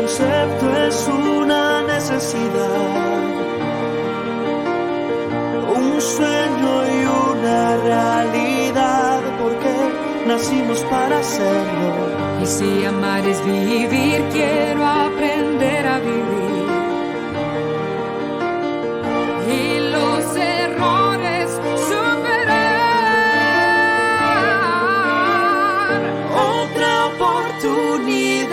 concepto es una necesidad, un sueño y una realidad, porque nacimos para hacerlo. Y si amar es vivir, quiero aprender a vivir. Y los errores superar. Otra oportunidad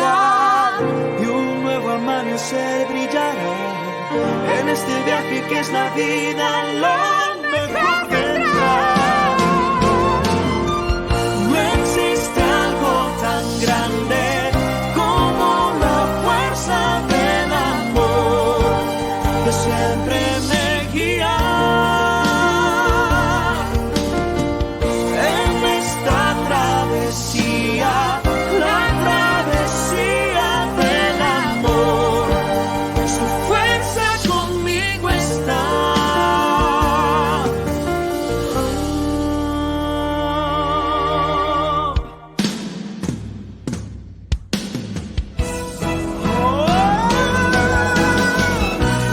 y un nuevo amanecer brillará en este viaje que es la vida, lo mejor vendrá. No existe algo tan grande como la fuerza del amor que siempre me guía en esta travesía, la travesía del amor. Su fuerza conmigo está.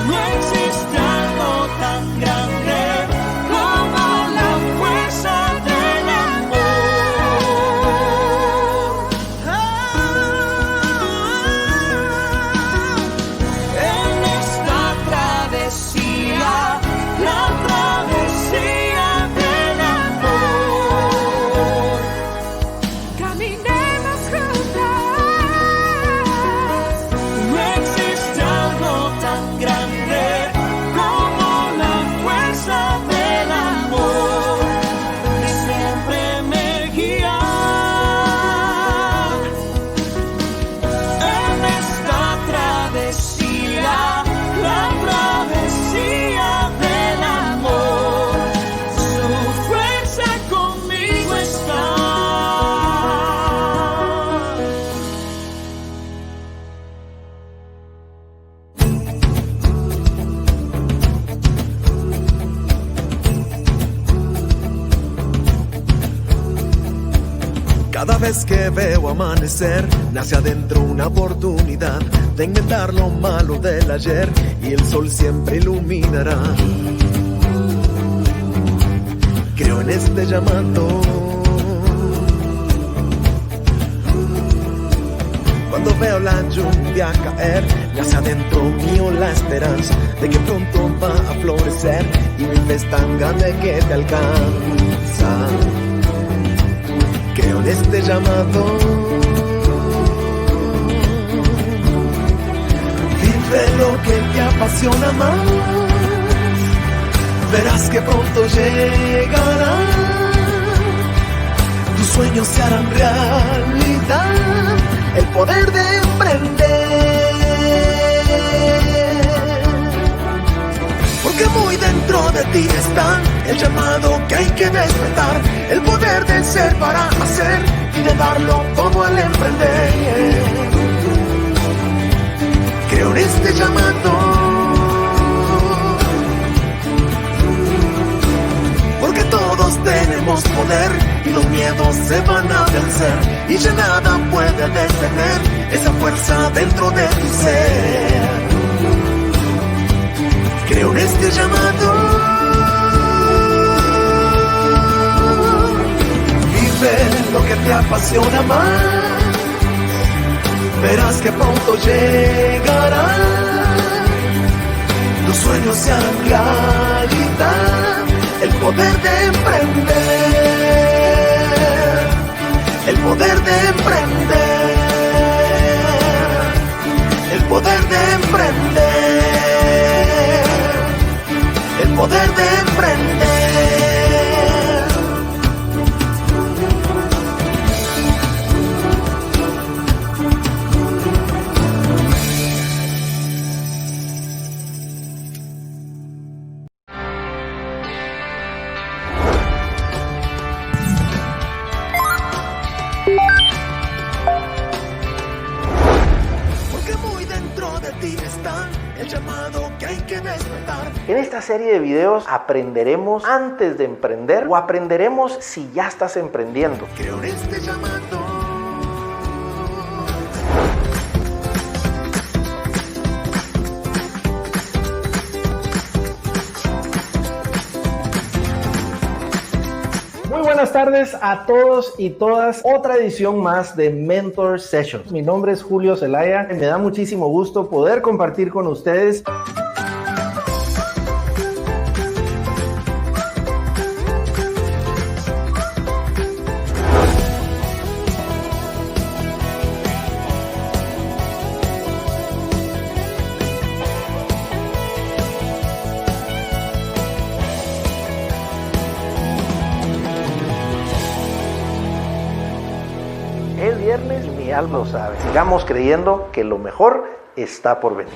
No existe algo tan grande como la fuerza del amor. En esta travesía, la travesía del amor. Caminemos juntas. No existe algo tan grande como la fuerza del amor que siempre me guía en esta travesía, la travesía del amor. Su fuerza conmigo está. Cada vez que veo amanecer, nace adentro una oportunidad de inventar lo malo del ayer y el sol siempre iluminará. Creo en este llamado. Cuando veo la lluvia caer, nace adentro mío la esperanza de que pronto va a florecer y mi fe es tan grande que te alcanza. Creo en este llamado. Vive lo que te apasiona más. Verás que pronto llegará. Tus sueños se harán realidad. El poder de emprender. Porque muy dentro de ti está el llamado que hay que despertar, el poder de ser para hacer y de darlo todo al emprender. Creo en este llamado, porque todos tenemos poder y los miedos se van a vencer y ya nada puede detener esa fuerza dentro de tu ser. Creo en este llamado. Vive lo que te apasiona más. Verás que pronto llegará. Tus sueños se harán realidad. El poder de emprender. El poder de emprender. El poder de emprender. El poder de emprender. Porque muy dentro de ti está el llamado que hay que despertar. En esta serie de videos aprenderemos antes de emprender o aprenderemos si ya estás emprendiendo. Creo en este llamado. buenas tardes a todos y todas. Otra edición más de Mentor Sessions. Mi nombre es Julio Zelaya. Me da muchísimo gusto poder compartir con ustedes. Es viernes y mi alma lo sabe. Sigamos creyendo que lo mejor está por venir.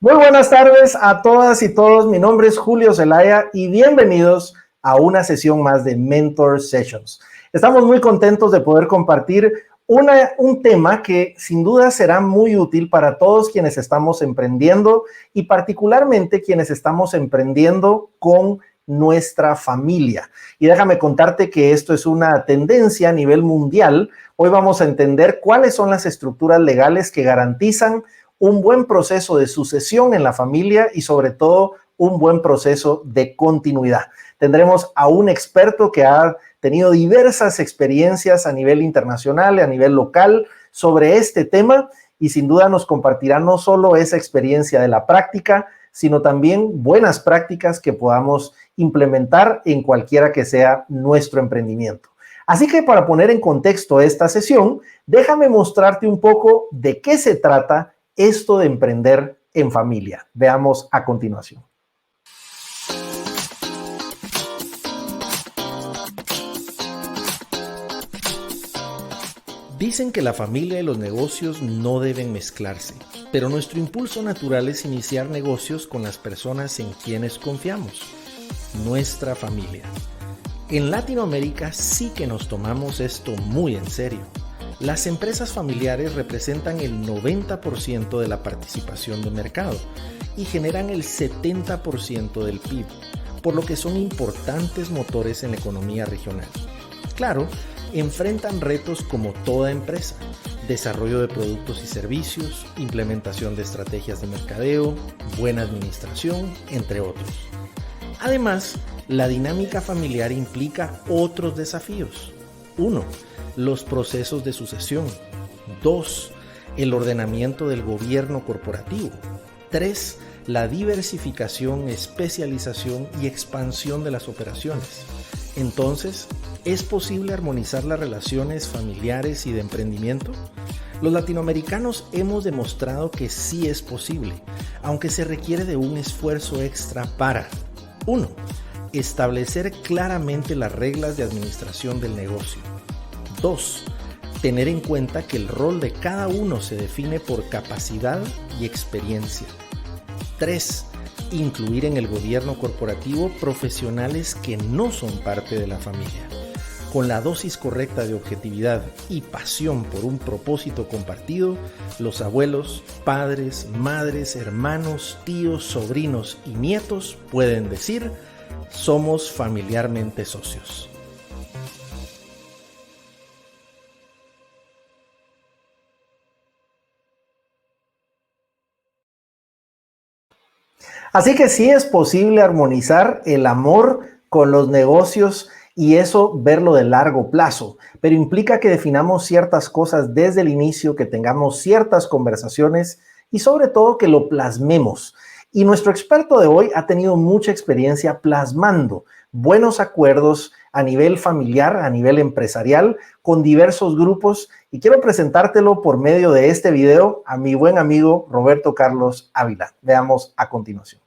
Muy buenas tardes a todas y todos. Mi nombre es Julio Zelaya y bienvenidos a una sesión más de Mentor Sessions. Estamos muy contentos de poder compartir un tema que sin duda será muy útil para todos quienes estamos emprendiendo y particularmente quienes estamos emprendiendo con nuestra familia. Y déjame contarte que esto es una tendencia a nivel mundial. Hoy vamos a entender cuáles son las estructuras legales que garantizan un buen proceso de sucesión en la familia y sobre todo un buen proceso de continuidad. Tendremos a un experto que ha tenido diversas experiencias a nivel internacional y a nivel local sobre este tema y sin duda nos compartirá no solo esa experiencia de la práctica, sino también buenas prácticas que podamos implementar en cualquiera que sea nuestro emprendimiento. Así que para poner en contexto esta sesión, déjame mostrarte un poco de qué se trata esto de emprender en familia. Veamos a continuación. Dicen que la familia y los negocios no deben mezclarse, pero nuestro impulso natural es iniciar negocios con las personas en quienes confiamos, nuestra familia. En Latinoamérica sí que nos tomamos esto muy en serio. Las empresas familiares representan el 90% de la participación de mercado y generan el 70% del PIB, por lo que son importantes motores en la economía regional. Claro, enfrentan retos como toda empresa: desarrollo de productos y servicios, implementación de estrategias de mercadeo, buena administración, entre otros. Además, la dinámica familiar implica otros desafíos. 1. Los procesos de sucesión. 2. El ordenamiento del gobierno corporativo. 3. La diversificación, especialización y expansión de las operaciones. Entonces, ¿es posible armonizar las relaciones familiares y de emprendimiento? Los latinoamericanos hemos demostrado que sí es posible, aunque se requiere de un esfuerzo extra para 1. Establecer claramente las reglas de administración del negocio. 2. Tener en cuenta que el rol de cada uno se define por capacidad y experiencia. 3. Incluir en el gobierno corporativo profesionales que no son parte de la familia. Con la dosis correcta de objetividad y pasión por un propósito compartido, los abuelos, padres, madres, hermanos, tíos, sobrinos y nietos pueden decir: somos familiarmente socios. Así que sí es posible armonizar el amor con los negocios y eso verlo de largo plazo, pero implica que definamos ciertas cosas desde el inicio, que tengamos ciertas conversaciones y sobre todo que lo plasmemos. Y nuestro experto de hoy ha tenido mucha experiencia plasmando buenos acuerdos a nivel familiar, a nivel empresarial, con diversos grupos. Y quiero presentártelo por medio de este video a mi buen amigo Roberto Carlos Ávila. Veamos a continuación.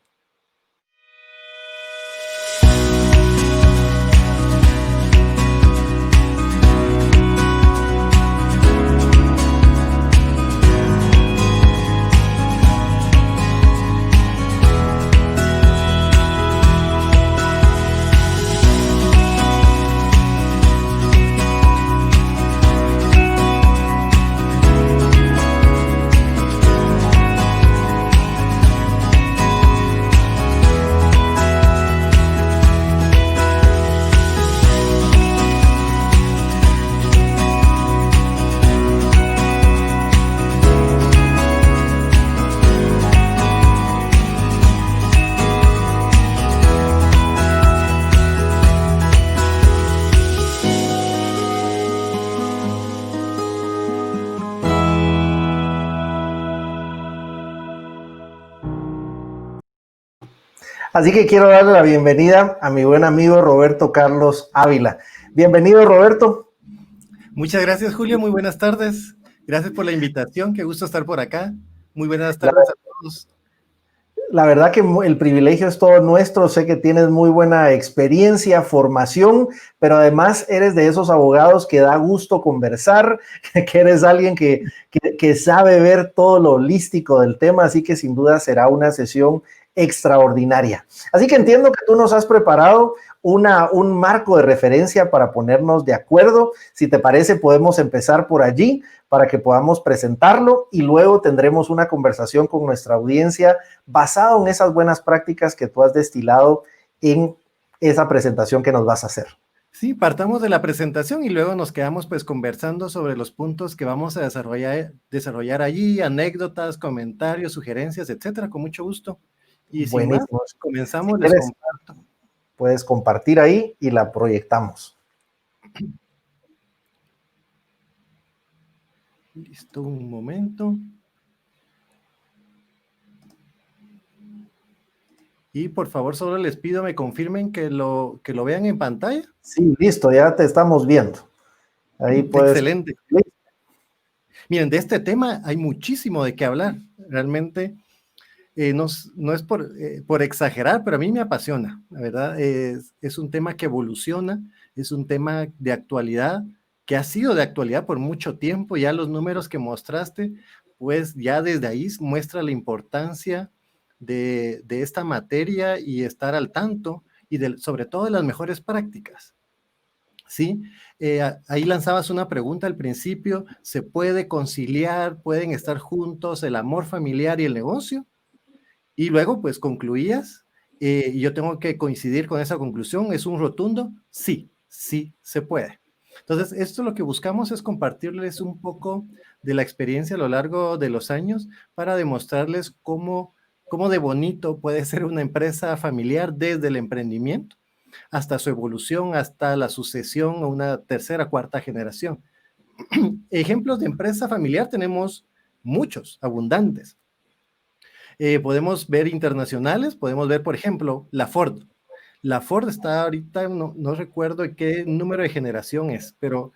Así que quiero darle la bienvenida a mi buen amigo Roberto Carlos Ávila. Bienvenido, Roberto. Muchas gracias, Julio. Muy buenas tardes. Gracias por la invitación. Qué gusto estar por acá. Muy buenas La, tardes a todos. la verdad que el privilegio es todo nuestro. Sé que tienes muy buena experiencia, formación, pero además eres de esos abogados que da gusto conversar, que eres alguien que sabe ver todo lo holístico del tema, así que sin duda será una sesión extraordinaria. Así que entiendo que tú nos has preparado un marco de referencia para ponernos de acuerdo. Si te parece, podemos empezar por allí para que podamos presentarlo y luego tendremos una conversación con nuestra audiencia basado en esas buenas prácticas que tú has destilado en esa presentación que nos vas a hacer. Sí, partamos de la presentación y luego nos quedamos pues conversando sobre los puntos que vamos a desarrollar allí, anécdotas, comentarios, sugerencias, etcétera, con mucho gusto. Y sin más, comenzamos, si les comparto. Puedes compartir ahí y la proyectamos. Listo, un momento. Y por favor, solo les pido me confirmen que lo vean en pantalla. Sí, listo, ya te estamos viendo. Ahí puedes. Excelente. Miren, de este tema hay muchísimo de qué hablar. Realmente no es por exagerar, pero a mí me apasiona. La verdad, es un tema que evoluciona, es un tema de actualidad, que ha sido de actualidad por mucho tiempo. Ya los números que mostraste, pues ya desde ahí muestra la importancia de esta materia y estar al tanto y sobre todo de las mejores prácticas. ¿Sí? Ahí lanzabas una pregunta al principio, ¿se puede conciliar, pueden estar juntos el amor familiar y el negocio? Y luego pues concluías, y yo tengo que coincidir con esa conclusión, es un rotundo, sí, sí se puede. Entonces, esto lo que buscamos es compartirles un poco de la experiencia a lo largo de los años para demostrarles cómo de bonito puede ser una empresa familiar desde el emprendimiento hasta su evolución, hasta la sucesión a una tercera, cuarta generación. Ejemplos de empresa familiar tenemos muchos, abundantes. Podemos ver internacionales, podemos ver, por ejemplo, la Ford. La Ford está ahorita, no recuerdo qué número de generación es, pero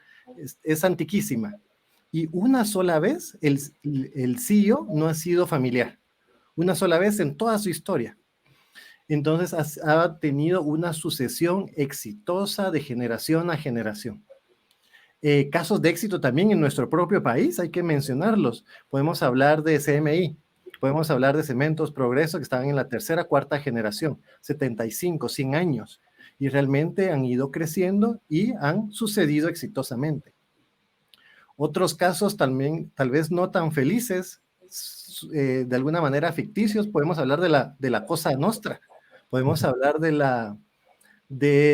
es antiquísima. Y una sola vez el CEO no ha sido familiar. Una sola vez en toda su historia. Entonces ha tenido una sucesión exitosa de generación a generación. Casos de éxito también en nuestro propio país, hay que mencionarlos. Podemos hablar de CMI, podemos hablar de Cementos Progreso, que están en la tercera, cuarta generación, 75, 100 años, y realmente han ido creciendo y han sucedido exitosamente. Otros casos también, tal vez no tan felices, de alguna manera ficticios, podemos hablar de la Cosa Nostra, podemos hablar de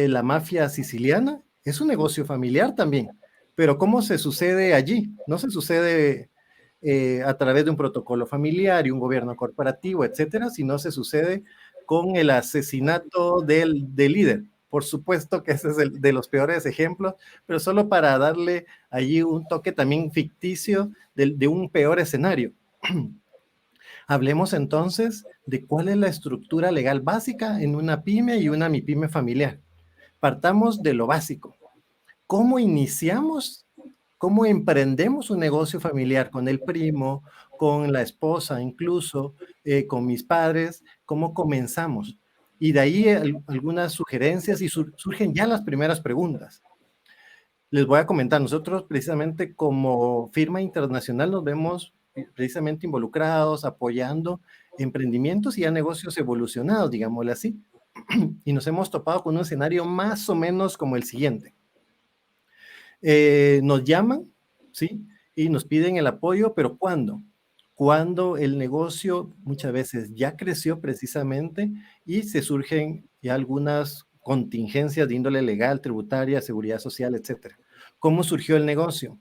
la mafia siciliana, es un negocio familiar también, pero ¿cómo se sucede allí? No se sucede a través de un protocolo familiar y un gobierno corporativo, etcétera, sino se sucede con el asesinato del líder. Por supuesto que ese es de los peores ejemplos, pero solo para darle allí un toque también ficticio de un peor escenario. Hablemos entonces de cuál es la estructura legal básica en una pyme y una MIPYME familiar. Partamos de lo básico. ¿Cómo iniciamos? ¿Cómo emprendemos un negocio familiar con el primo, con la esposa incluso, con mis padres? ¿Cómo comenzamos? Y de ahí algunas sugerencias y surgen ya las primeras preguntas. Les voy a comentar, nosotros precisamente como firma internacional nos vemos precisamente involucrados, apoyando emprendimientos y a negocios evolucionados, digámosle así. Y nos hemos topado con un escenario más o menos como el siguiente. Nos llaman, ¿sí? Y nos piden el apoyo, pero ¿cuándo? Cuando el negocio muchas veces ya creció precisamente y se surgen ya algunas contingencias de índole legal, tributaria, seguridad social, etcétera. ¿Cómo surgió el negocio?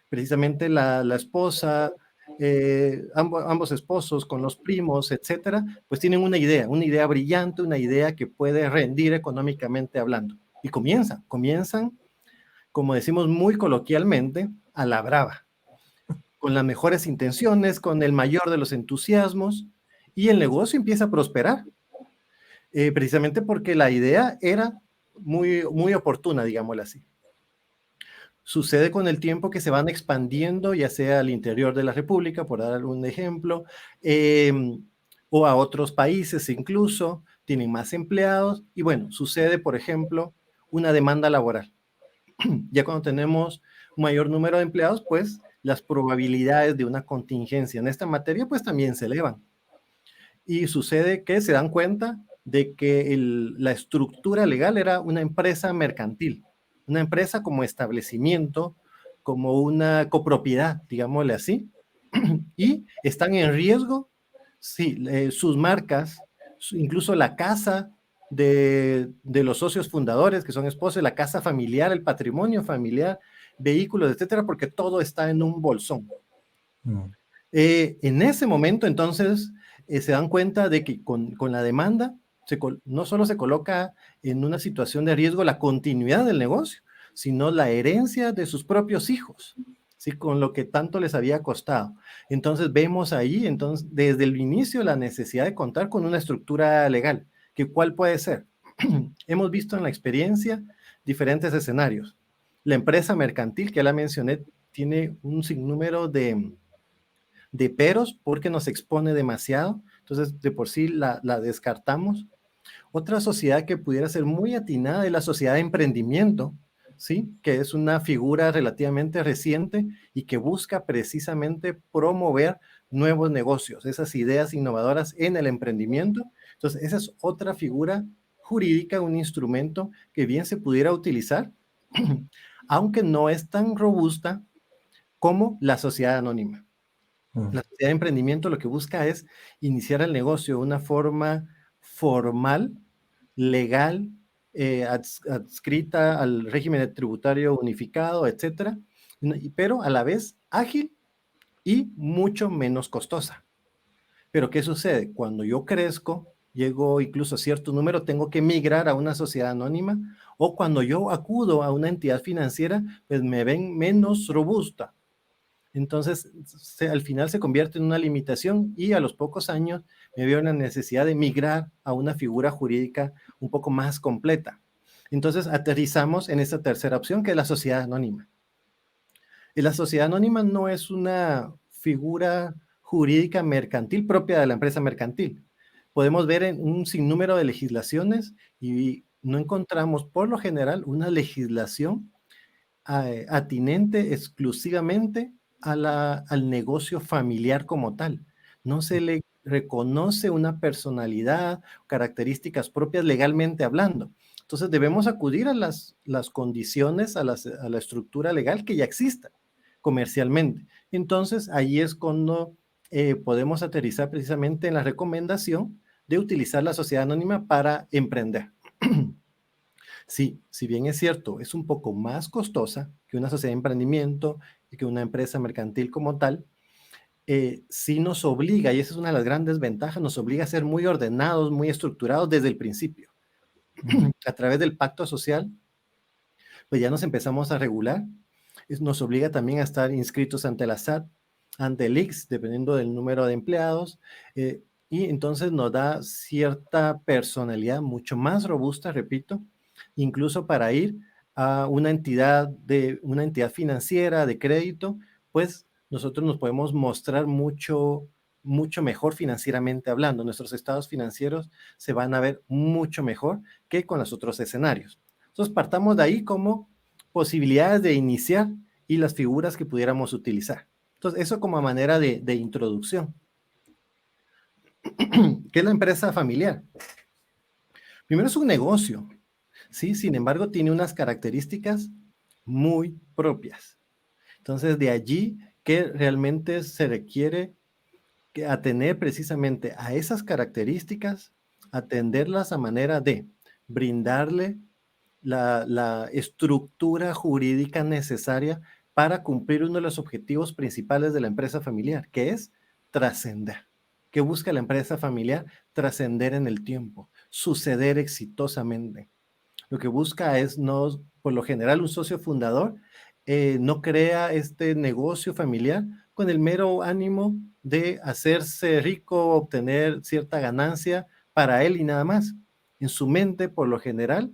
Precisamente la esposa, ambos esposos con los primos, etcétera, pues tienen una idea brillante, una idea que puede rendir económicamente hablando. Y comienzan, como decimos muy coloquialmente, a la brava, con las mejores intenciones, con el mayor de los entusiasmos, y el negocio empieza a prosperar. precisamente porque la idea era muy, muy oportuna, digámoslo así. Sucede con el tiempo que se van expandiendo, ya sea al interior de la República, por dar algún ejemplo, eh, o a otros países incluso, tienen más empleados y bueno, sucede, por ejemplo, una demanda laboral. Ya cuando tenemos un mayor número de empleados, pues las probabilidades de una contingencia en esta materia pues también se elevan. Y sucede que se dan cuenta de que la estructura legal era una empresa mercantil, una empresa como establecimiento, como una copropiedad, digámosle así, y están en riesgo, sí, sus marcas, incluso la casa de los socios fundadores, que son esposos, la casa familiar, el patrimonio familiar, vehículos, etcétera, porque todo está en un bolsón. En ese momento, entonces, se dan cuenta de que con la demanda no solo se coloca en una situación de riesgo la continuidad del negocio, sino la herencia de sus propios hijos, ¿sí? Con lo que tanto les había costado. Entonces, vemos ahí, entonces, desde el inicio, la necesidad de contar con una estructura legal. ¿Cuál puede ser? Hemos visto en la experiencia diferentes escenarios. La empresa mercantil, que ya la mencioné, tiene un sinnúmero de peros porque nos expone demasiado, entonces de por sí la descartamos. Otra sociedad que pudiera ser muy atinada es la sociedad de emprendimiento, ¿sí? Que es una figura relativamente reciente y que busca precisamente promover nuevos negocios, esas ideas innovadoras en el emprendimiento. Entonces, esa es otra figura jurídica, un instrumento que bien se pudiera utilizar, aunque no es tan robusta como la sociedad anónima. La sociedad de emprendimiento lo que busca es iniciar el negocio de una forma formal, legal, adscrita al régimen tributario unificado, etcétera, pero a la vez ágil y mucho menos costosa. Pero ¿qué sucede? Cuando yo crezco, llego incluso a cierto número, tengo que migrar a una sociedad anónima, o cuando yo acudo a una entidad financiera, pues me ven menos robusta. Entonces, al final se convierte en una limitación y a los pocos años me veo en la necesidad de migrar a una figura jurídica un poco más completa. Entonces, aterrizamos en esta tercera opción, que es la sociedad anónima. Y la sociedad anónima no es una figura jurídica mercantil propia de la empresa mercantil. Podemos ver en un sinnúmero de legislaciones y no encontramos por lo general una legislación atinente exclusivamente al negocio familiar como tal. No se le reconoce una personalidad, características propias legalmente hablando. Entonces debemos acudir a las condiciones, a la estructura legal que ya exista comercialmente. Entonces ahí es cuando podemos aterrizar precisamente en la recomendación de utilizar la sociedad anónima para emprender. Sí, si bien es cierto, es un poco más costosa que una sociedad de emprendimiento y que una empresa mercantil como tal, sí nos obliga, y esa es una de las grandes ventajas, nos obliga a ser muy ordenados, muy estructurados desde el principio. A través del pacto social, pues ya nos empezamos a regular, nos obliga también a estar inscritos ante la SAT, ante el ICS, dependiendo del número de empleados, y entonces nos da cierta personalidad mucho más robusta, repito, incluso para ir a una entidad financiera de crédito, pues nosotros nos podemos mostrar mucho mejor financieramente hablando. Nuestros estados financieros se van a ver mucho mejor que con los otros escenarios. Entonces partamos de ahí como posibilidades de iniciar y las figuras que pudiéramos utilizar. Entonces eso como manera de introducción. ¿Qué es la empresa familiar? Primero es un negocio, ¿sí? Sin embargo, tiene unas características muy propias. Entonces, de allí que realmente se requiere atender precisamente a esas características, atenderlas a manera de brindarle la estructura jurídica necesaria para cumplir uno de los objetivos principales de la empresa familiar, que es trascender. ¿Qué busca la empresa familiar? Trascender en el tiempo, suceder exitosamente. Lo que busca es, no, por lo general, un socio fundador no crea este negocio familiar con el mero ánimo de hacerse rico, obtener cierta ganancia para él y nada más, En su mente, por lo general,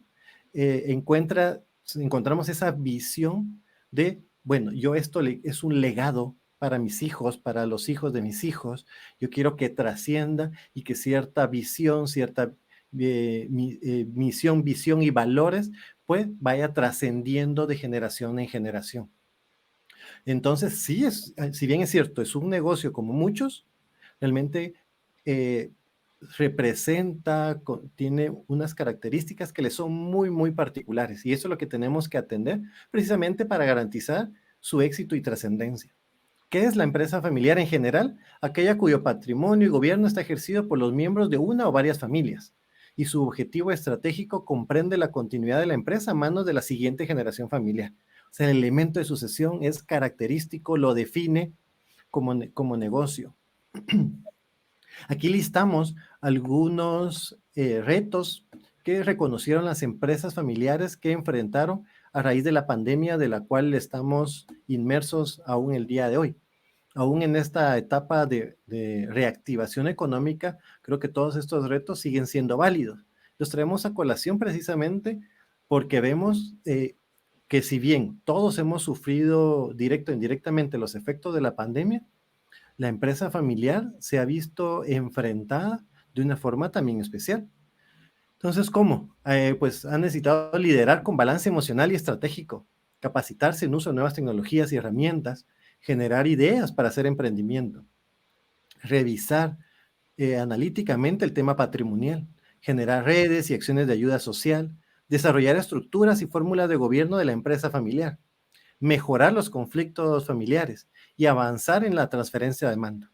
encontramos esa visión de, bueno, es un legado para mis hijos, para los hijos de mis hijos. Yo quiero que trascienda y que cierta visión, cierta misión, visión y valores, pues vaya trascendiendo de generación en generación. Entonces, sí, si bien es cierto, es un negocio como muchos, realmente tiene unas características que le son muy, muy particulares, y eso es lo que tenemos que atender precisamente para garantizar su éxito y trascendencia. ¿Qué es la empresa familiar en general? Aquella cuyo patrimonio y gobierno está ejercido por los miembros de una o varias familias, y su objetivo estratégico comprende la continuidad de la empresa a manos de la siguiente generación familiar. O sea, el elemento de sucesión es característico, lo define como negocio. Aquí listamos algunos retos que reconocieron las empresas familiares que enfrentaron a raíz de la pandemia de la cual estamos inmersos aún el día de hoy. Aún en esta etapa de reactivación económica, creo que todos estos retos siguen siendo válidos. Los traemos a colación precisamente porque vemos que si bien todos hemos sufrido directo e indirectamente los efectos de la pandemia, la empresa familiar se ha visto enfrentada de una forma también especial. Entonces, ¿cómo? Pues han necesitado liderar con balance emocional y estratégico, capacitarse en uso de nuevas tecnologías y herramientas, generar ideas para hacer emprendimiento, revisar analíticamente el tema patrimonial, generar redes y acciones de ayuda social, desarrollar estructuras y fórmulas de gobierno de la empresa familiar, mejorar los conflictos familiares y avanzar en la transferencia de mando,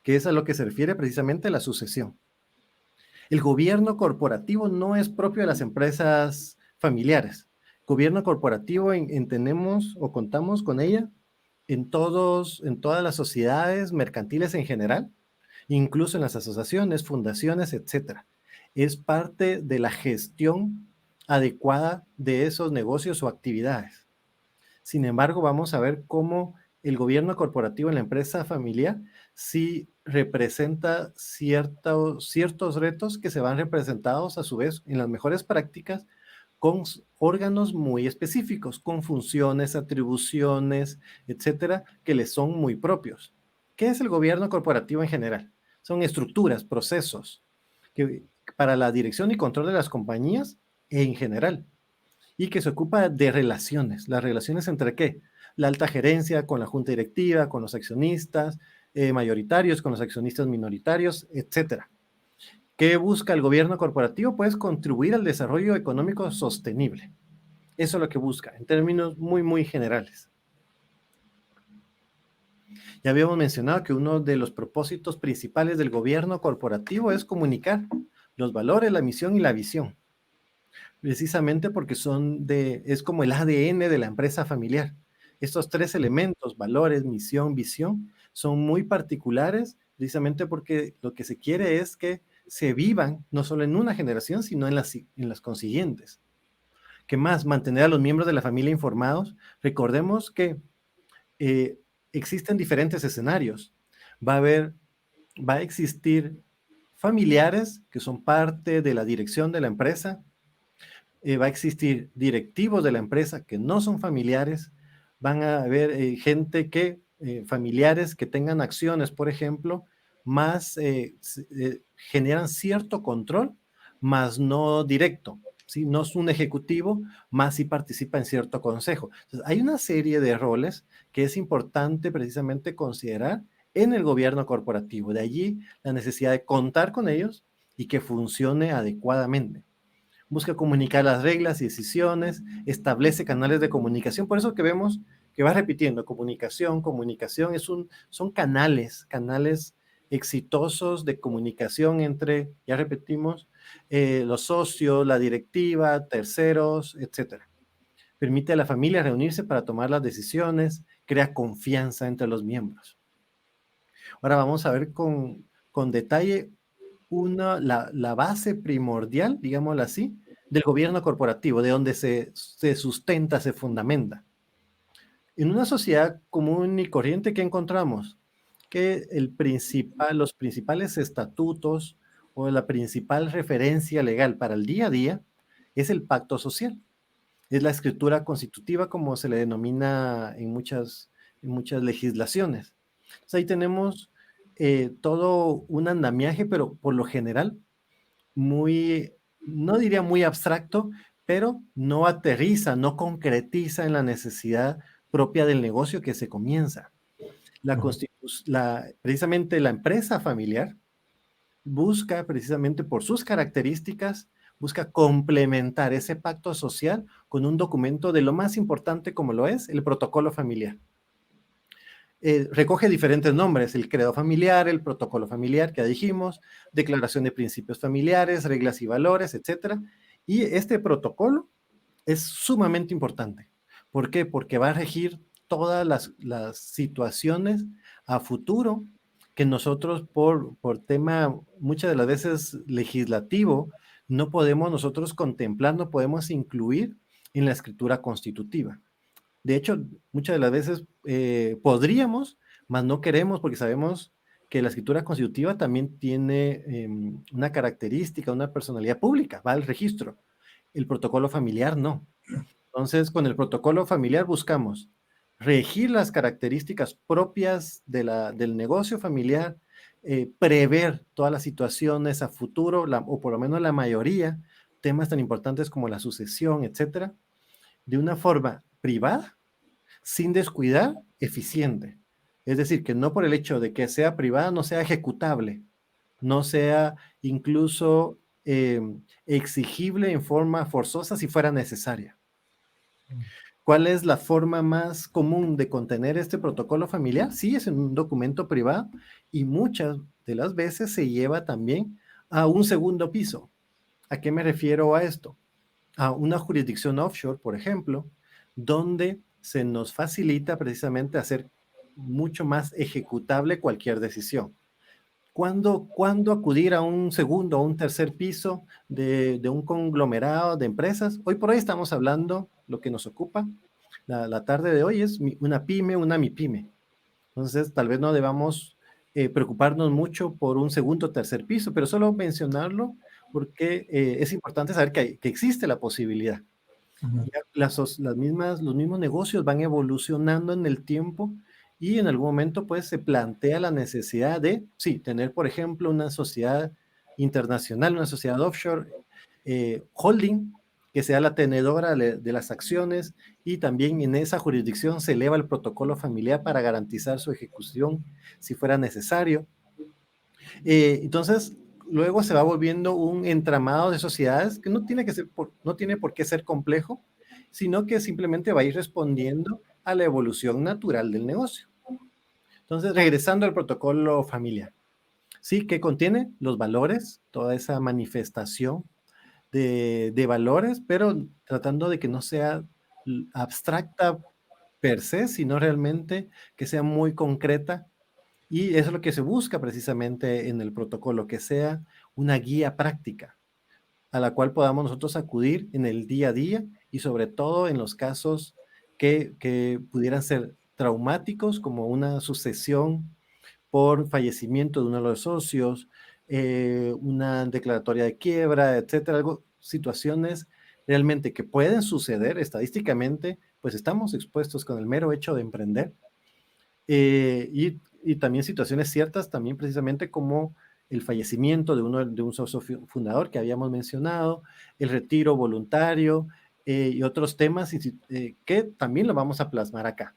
que es a lo que se refiere precisamente la sucesión. El gobierno corporativo no es propio de las empresas familiares. Gobierno corporativo entendemos o contamos con ella en todas las sociedades mercantiles en general, incluso en las asociaciones, fundaciones, etc. Es parte de la gestión adecuada de esos negocios o actividades. Sin embargo, vamos a ver cómo el gobierno corporativo en la empresa familiar sí representa ciertos retos que se van representados a su vez en las mejores prácticas con órganos muy específicos, con funciones, atribuciones, etcétera, que les son muy propios. ¿Qué es el gobierno corporativo en general? Son estructuras, procesos para la dirección y control de las compañías en general, y que se ocupa de relaciones. ¿Las relaciones entre qué? La alta gerencia con la junta directiva, con los accionistas mayoritarios, con los accionistas minoritarios, etcétera. ¿Qué busca el gobierno corporativo? Pues contribuir al desarrollo económico sostenible. Eso es lo que busca, en términos muy, muy generales. Ya habíamos mencionado que uno de los propósitos principales del gobierno corporativo es comunicar los valores, la misión y la visión. Precisamente porque es como el ADN de la empresa familiar. Estos tres elementos, valores, misión, visión, son muy particulares, precisamente porque lo que se quiere es que se vivan no solo en una generación, sino en las consiguientes. ¿Qué más? Mantener a los miembros de la familia informados. Recordemos que existen diferentes escenarios. Va a existir familiares que son parte de la dirección de la empresa. Va a existir directivos de la empresa que no son familiares. Van a haber familiares que tengan acciones, por ejemplo, más generan cierto control, más no directo, ¿sí? No es un ejecutivo, más sí participa en cierto consejo. Entonces, hay una serie de roles que es importante precisamente considerar en el gobierno corporativo. De allí la necesidad de contar con ellos y que funcione adecuadamente. Busca comunicar las reglas y decisiones, establece canales de comunicación. Por eso que vemos que va repitiendo comunicación, son canales exitosos de comunicación entre, ya repetimos, los socios, la directiva, terceros, etcétera. Permite a la familia reunirse para tomar las decisiones, crea confianza entre los miembros. Ahora vamos a ver con detalle la base primordial, digámoslo así, del gobierno corporativo, de donde se sustenta, se fundamenta. En una sociedad común y corriente, ¿qué encontramos? Que los principales estatutos o la principal referencia legal para el día a día es el pacto social. Es la escritura constitutiva, como se le denomina en muchas legislaciones. Entonces, ahí tenemos todo un andamiaje, pero por lo general muy, no diría muy abstracto, pero no aterriza, no concretiza en la necesidad propia del negocio que se comienza. Precisamente la empresa familiar busca, precisamente por sus características, busca complementar ese pacto social con un documento de lo más importante como lo es el protocolo familiar. Recoge diferentes nombres, el credo familiar, el protocolo familiar, que ya dijimos, declaración de principios familiares, reglas y valores, etcétera. Y este protocolo es sumamente importante. ¿Por qué? Porque va a regir todas las situaciones a futuro que nosotros por tema muchas de las veces legislativo no podemos nosotros contemplar, no podemos incluir en la escritura constitutiva. De hecho, muchas de las veces podríamos, mas no queremos porque sabemos que la escritura constitutiva también tiene una característica, una personalidad pública, va al registro. El protocolo familiar no. Entonces, con el protocolo familiar buscamos regir las características propias del negocio familiar, prever todas las situaciones a futuro, o por lo menos la mayoría, temas tan importantes como la sucesión, etcétera, de una forma privada, sin descuidar, eficiente. Es decir, que no por el hecho de que sea privada no sea ejecutable, no sea incluso exigible en forma forzosa si fuera necesaria. ¿Cuál es la forma más común de contener este protocolo familiar? Sí, es en un documento privado y muchas de las veces se lleva también a un segundo piso. ¿A qué me refiero a esto? A una jurisdicción offshore, por ejemplo, donde se nos facilita precisamente hacer mucho más ejecutable cualquier decisión. ¿Cuándo acudir a un segundo o un tercer piso de un conglomerado de empresas? Hoy por hoy estamos hablando, lo que nos ocupa la tarde de hoy es una pyme, una MIPYME. Entonces, tal vez no debamos preocuparnos mucho por un segundo o tercer piso, pero solo mencionarlo porque es importante saber que existe la posibilidad. Los mismos negocios van evolucionando en el tiempo y en algún momento pues se plantea la necesidad de, sí, tener por ejemplo una sociedad internacional, una sociedad offshore, holding, que sea la tenedora de las acciones y también en esa jurisdicción se eleva el protocolo familiar para garantizar su ejecución si fuera necesario. Entonces, luego se va volviendo un entramado de sociedades que no tiene por qué ser complejo, sino que simplemente va a ir respondiendo a la evolución natural del negocio. Entonces, regresando al protocolo familiar, sí, que contiene los valores, toda esa manifestación de valores, pero tratando de que no sea abstracta per se, sino realmente que sea muy concreta. Y eso es lo que se busca precisamente en el protocolo, que sea una guía práctica a la cual podamos nosotros acudir en el día a día y sobre todo en los casos que pudieran ser traumáticos, como una sucesión por fallecimiento de uno de los socios, una declaratoria de quiebra, etcétera, situaciones realmente que pueden suceder estadísticamente, pues estamos expuestos con el mero hecho de emprender. Y también situaciones ciertas, también precisamente como el fallecimiento de un socio fundador que habíamos mencionado, el retiro voluntario y otros temas que también lo vamos a plasmar acá.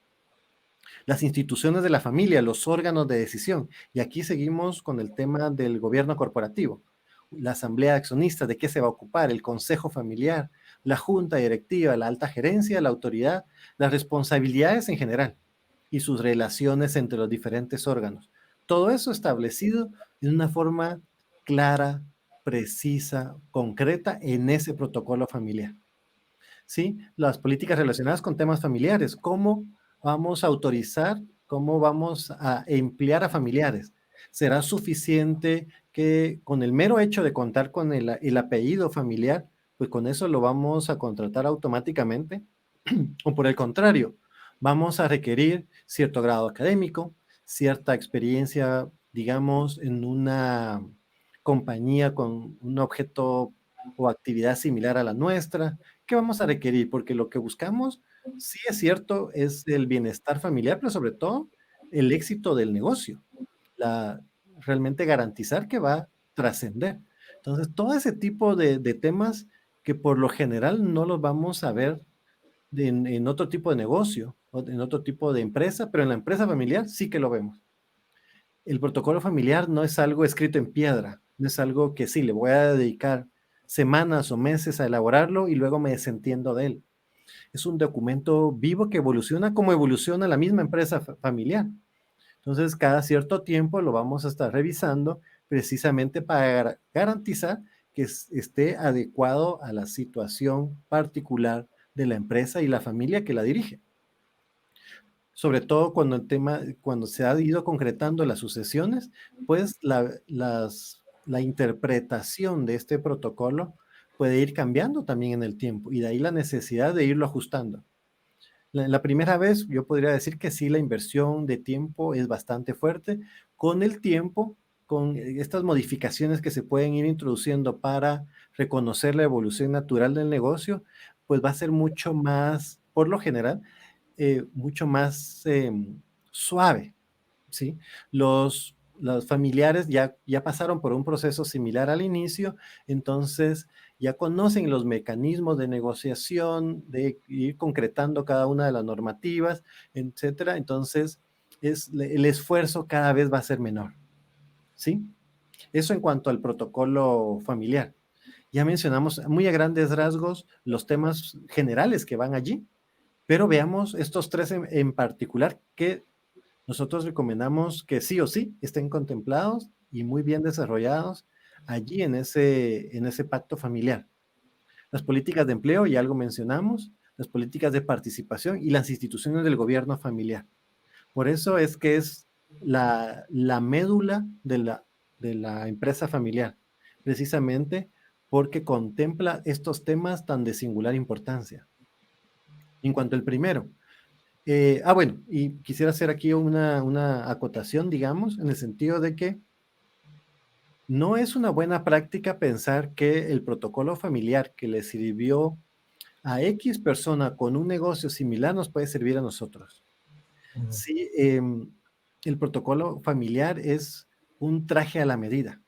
Las instituciones de la familia, los órganos de decisión. Y aquí seguimos con el tema del gobierno corporativo. La asamblea de accionistas, ¿de qué se va a ocupar? El consejo familiar, la junta directiva, la alta gerencia, la autoridad, las responsabilidades en general y sus relaciones entre los diferentes órganos. Todo eso establecido de una forma clara, precisa, concreta en ese protocolo familiar. ¿Sí? Las políticas relacionadas con temas familiares, cómo vamos a autorizar, cómo vamos a emplear a familiares. ¿Será suficiente que con el mero hecho de contar con el apellido familiar, pues con eso lo vamos a contratar automáticamente? ¿O por el contrario, vamos a requerir cierto grado académico, cierta experiencia, digamos, en una compañía con un objeto o actividad similar a la nuestra? ¿Qué vamos a requerir? Porque lo que buscamos, sí es cierto, es el bienestar familiar, pero sobre todo el éxito del negocio, la, realmente garantizar que va a trascender. Entonces, todo ese tipo de temas que por lo general no los vamos a ver en otro tipo de negocio, o en otro tipo de empresa, pero en la empresa familiar sí que lo vemos. El protocolo familiar no es algo escrito en piedra, no es algo que sí, le voy a dedicar semanas o meses a elaborarlo y luego me desentiendo de él. Es un documento vivo que evoluciona como evoluciona la misma empresa familiar. Entonces, cada cierto tiempo lo vamos a estar revisando precisamente para garantizar que esté adecuado a la situación particular de la empresa y la familia que la dirige. Sobre todo cuando cuando se ha ido concretando las sucesiones, pues la interpretación de este protocolo puede ir cambiando también en el tiempo y de ahí la necesidad de irlo ajustando. La primera vez yo podría decir que sí, la inversión de tiempo es bastante fuerte. Con el tiempo, con estas modificaciones que se pueden ir introduciendo para reconocer la evolución natural del negocio, pues va a ser mucho más, por lo general, mucho más suave, ¿sí? Los familiares ya pasaron por un proceso similar al inicio, entonces ya conocen los mecanismos de negociación, de ir concretando cada una de las normativas, etcétera. Entonces, el esfuerzo cada vez va a ser menor, ¿sí? Eso en cuanto al protocolo familiar. Ya mencionamos muy a grandes rasgos los temas generales que van allí, pero veamos estos tres en particular que nosotros recomendamos que sí o sí estén contemplados y muy bien desarrollados allí en ese pacto familiar. Las políticas de empleo, ya algo mencionamos, las políticas de participación y las instituciones del gobierno familiar. Por eso es que es la médula de la empresa familiar, precisamente porque contempla estos temas tan de singular importancia. En cuanto al primero, bueno, y quisiera hacer aquí una acotación, digamos, en el sentido de que no es una buena práctica pensar que el protocolo familiar que le sirvió a X persona con un negocio similar nos puede servir a nosotros. Sí, el protocolo familiar es un traje a la medida,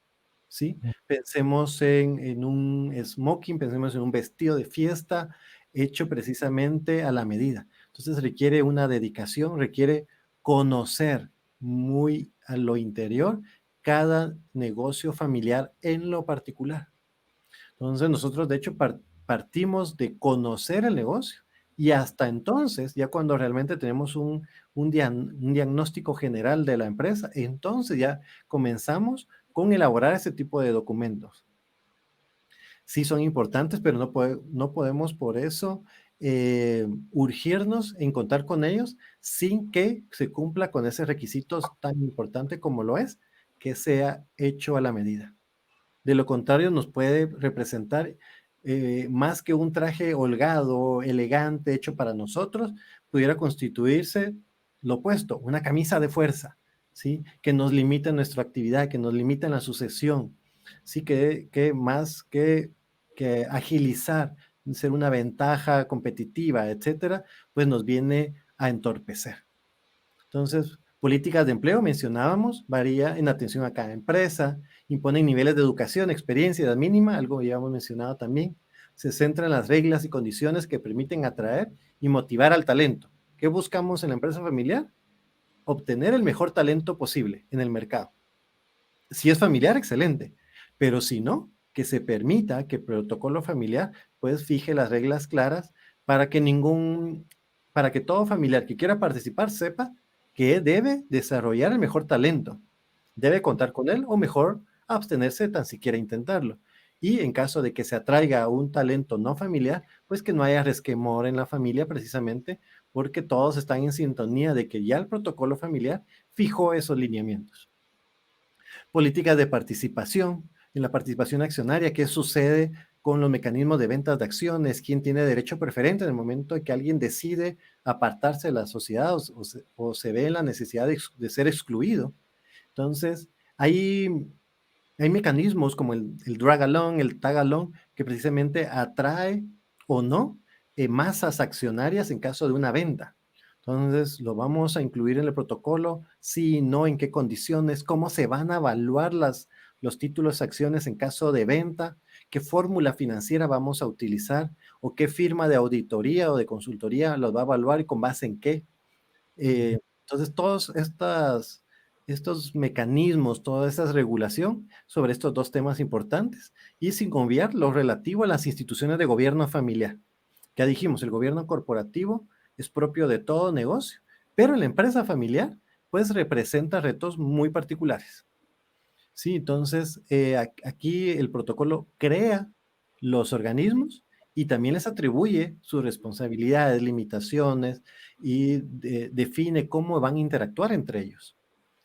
¿sí? Pensemos en un smoking, pensemos en un vestido de fiesta hecho precisamente a la medida. Entonces requiere una dedicación, requiere conocer muy a lo interior cada negocio familiar en lo particular. Entonces nosotros de hecho partimos de conocer el negocio y hasta entonces, ya cuando realmente tenemos un diagnóstico general de la empresa, entonces ya comenzamos con elaborar ese tipo de documentos. Sí son importantes, pero no podemos por eso urgirnos en contar con ellos sin que se cumpla con ese requisito tan importante como lo es, que sea hecho a la medida. De lo contrario, nos puede representar más que un traje holgado, elegante, hecho para nosotros, pudiera constituirse lo opuesto, una camisa de fuerza, ¿sí? Que nos limita en nuestra actividad, que nos limita en la sucesión, ¿sí? Que más que agilizar, ser una ventaja competitiva, etcétera, pues nos viene a entorpecer. Entonces, políticas de empleo, mencionábamos, varía en atención a cada empresa, imponen niveles de educación, experiencia, edad mínima, algo ya hemos mencionado también, se centra en las reglas y condiciones que permiten atraer y motivar al talento. ¿Qué buscamos en la empresa familiar? Obtener el mejor talento posible en el mercado. Si es familiar, excelente, pero si no, que se permita que el protocolo familiar pues fije las reglas claras para que para que todo familiar que quiera participar sepa que debe desarrollar el mejor talento, debe contar con él o mejor abstenerse de tan siquiera intentarlo. Y en caso de que se atraiga a un talento no familiar, pues que no haya resquemor en la familia precisamente porque todos están en sintonía de que ya el protocolo familiar fijó esos lineamientos. Políticas de participación, en la participación accionaria, ¿qué sucede con los mecanismos de ventas de acciones? ¿Quién tiene derecho preferente en el momento en que alguien decide apartarse de la sociedad o se ve en la necesidad de ser excluido? Entonces, hay Hay mecanismos como el drag along, el tag along, que precisamente atrae o no masas accionarias en caso de una venta. Entonces, lo vamos a incluir en el protocolo, sí, no, en qué condiciones, cómo se van a evaluar los títulos, acciones en caso de venta, qué fórmula financiera vamos a utilizar o qué firma de auditoría o de consultoría los va a evaluar y con base en qué. Entonces, todos estos mecanismos, toda esta regulación sobre estos dos temas importantes y sin obviar lo relativo a las instituciones de gobierno familiar. Ya dijimos, el gobierno corporativo es propio de todo negocio, pero en la empresa familiar, pues representa retos muy particulares. Sí, entonces aquí el protocolo crea los organismos y también les atribuye sus responsabilidades, limitaciones y define cómo van a interactuar entre ellos.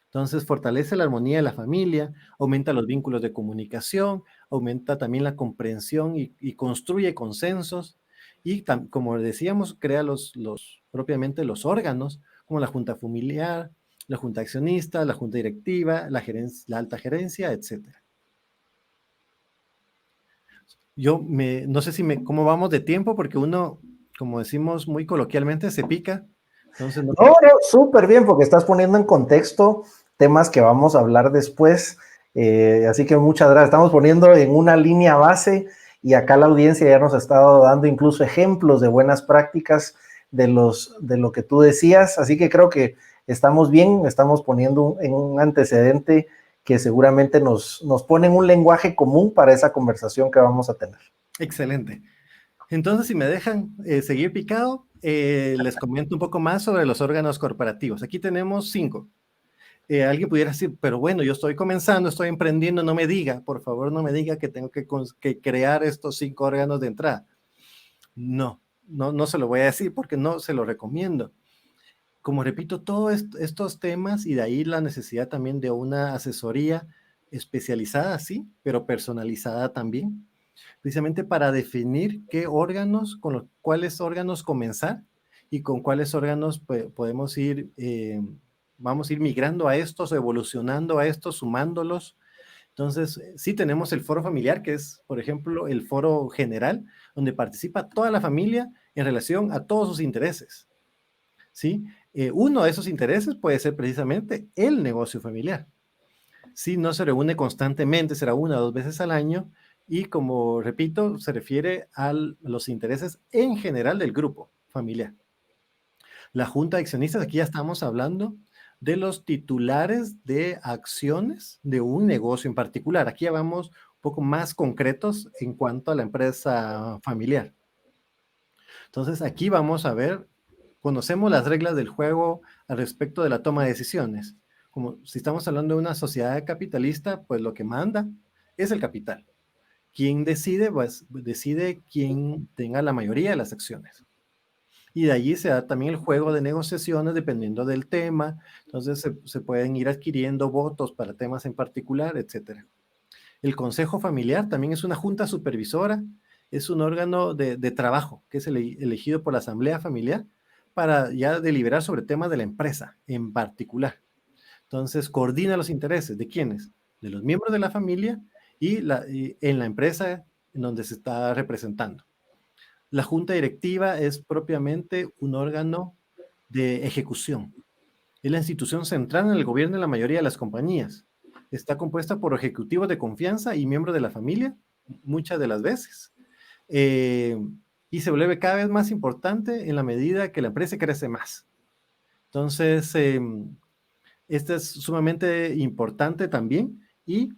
Entonces fortalece la armonía de la familia, aumenta los vínculos de comunicación, aumenta también la comprensión y construye consensos y como decíamos, crea propiamente los órganos como la junta familiar, la junta accionista, la junta directiva, la alta gerencia, etcétera. No sé cómo vamos de tiempo, porque uno, como decimos muy coloquialmente, se pica. Entonces no, súper bien, porque estás poniendo en contexto temas que vamos a hablar después. Así que muchas gracias. Estamos poniendo en una línea base y acá la audiencia ya nos ha estado dando incluso ejemplos de buenas prácticas de lo que tú decías. Así que creo que estamos bien, estamos poniendo en un antecedente que seguramente nos pone en un lenguaje común para esa conversación que vamos a tener. Excelente. Entonces, si me dejan seguir picado, les comento un poco más sobre los órganos corporativos. Aquí tenemos 5. Alguien pudiera decir, pero bueno, yo estoy comenzando, estoy emprendiendo, no me diga, por favor, no me diga que tengo que crear estos 5 órganos de entrada. No se lo voy a decir porque no se lo recomiendo. Como repito, todos estos temas y de ahí la necesidad también de una asesoría especializada, sí, pero personalizada también, precisamente para definir qué órganos, con los cuáles órganos comenzar y con cuáles órganos podemos ir, vamos a ir migrando a estos, evolucionando a estos, sumándolos. Entonces, sí tenemos el foro familiar, que es, por ejemplo, el foro general, donde participa toda la familia en relación a todos sus intereses. ¿Sí? Uno de esos intereses puede ser precisamente el negocio familiar. Sí, no se reúne constantemente, será 1 o 2 veces al año y, como repito, se refiere a los intereses en general del grupo familiar. La junta de accionistas, aquí ya estamos hablando de los titulares de acciones de un negocio en particular. Aquí ya vamos un poco más concretos en cuanto a la empresa familiar. Entonces, aquí vamos a ver, conocemos las reglas del juego al respecto de la toma de decisiones. Como si estamos hablando de una sociedad capitalista, pues lo que manda es el capital. Quien decide, pues decide quien tenga la mayoría de las acciones. Y de allí se da también el juego de negociaciones dependiendo del tema. Entonces se pueden ir adquiriendo votos para temas en particular, etc. El consejo familiar también es una junta supervisora, es un órgano de trabajo que es elegido por la asamblea familiar para ya deliberar sobre temas de la empresa en particular. Entonces coordina los intereses de quiénes, de los miembros de la familia y en la empresa en donde se está representando. La junta directiva es propiamente un órgano de ejecución. Es la institución central en el gobierno de la mayoría de las compañías. Está compuesta por ejecutivos de confianza y miembros de la familia, muchas de las veces. Y se vuelve cada vez más importante en la medida que la empresa crece más. Entonces, este es sumamente importante también y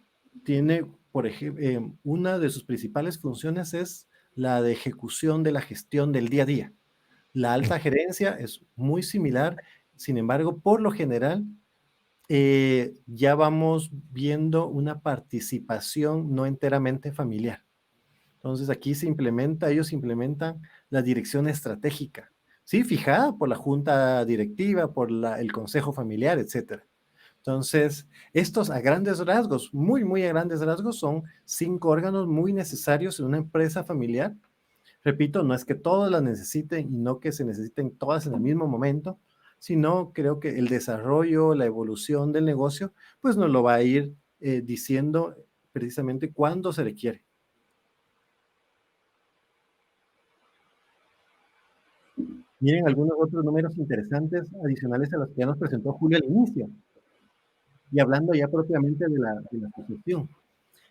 tiene, por ejemplo, una de sus principales funciones es la de ejecución de la gestión del día a día. La alta gerencia es muy similar, sin embargo, por lo general, ya vamos viendo una participación no enteramente familiar. Entonces aquí ellos implementan la dirección estratégica, ¿sí? Fijada por la junta directiva, por el consejo familiar, etc. Entonces, estos a grandes rasgos, muy, muy a grandes rasgos, son 5 órganos muy necesarios en una empresa familiar. Repito, no es que todas las necesiten y no que se necesiten todas en el mismo momento, sino creo que el desarrollo, la evolución del negocio, pues nos lo va a ir diciendo precisamente cuando se requiere. Miren algunos otros números interesantes adicionales a los que ya nos presentó Julio al inicio, y hablando ya propiamente de la sucesión.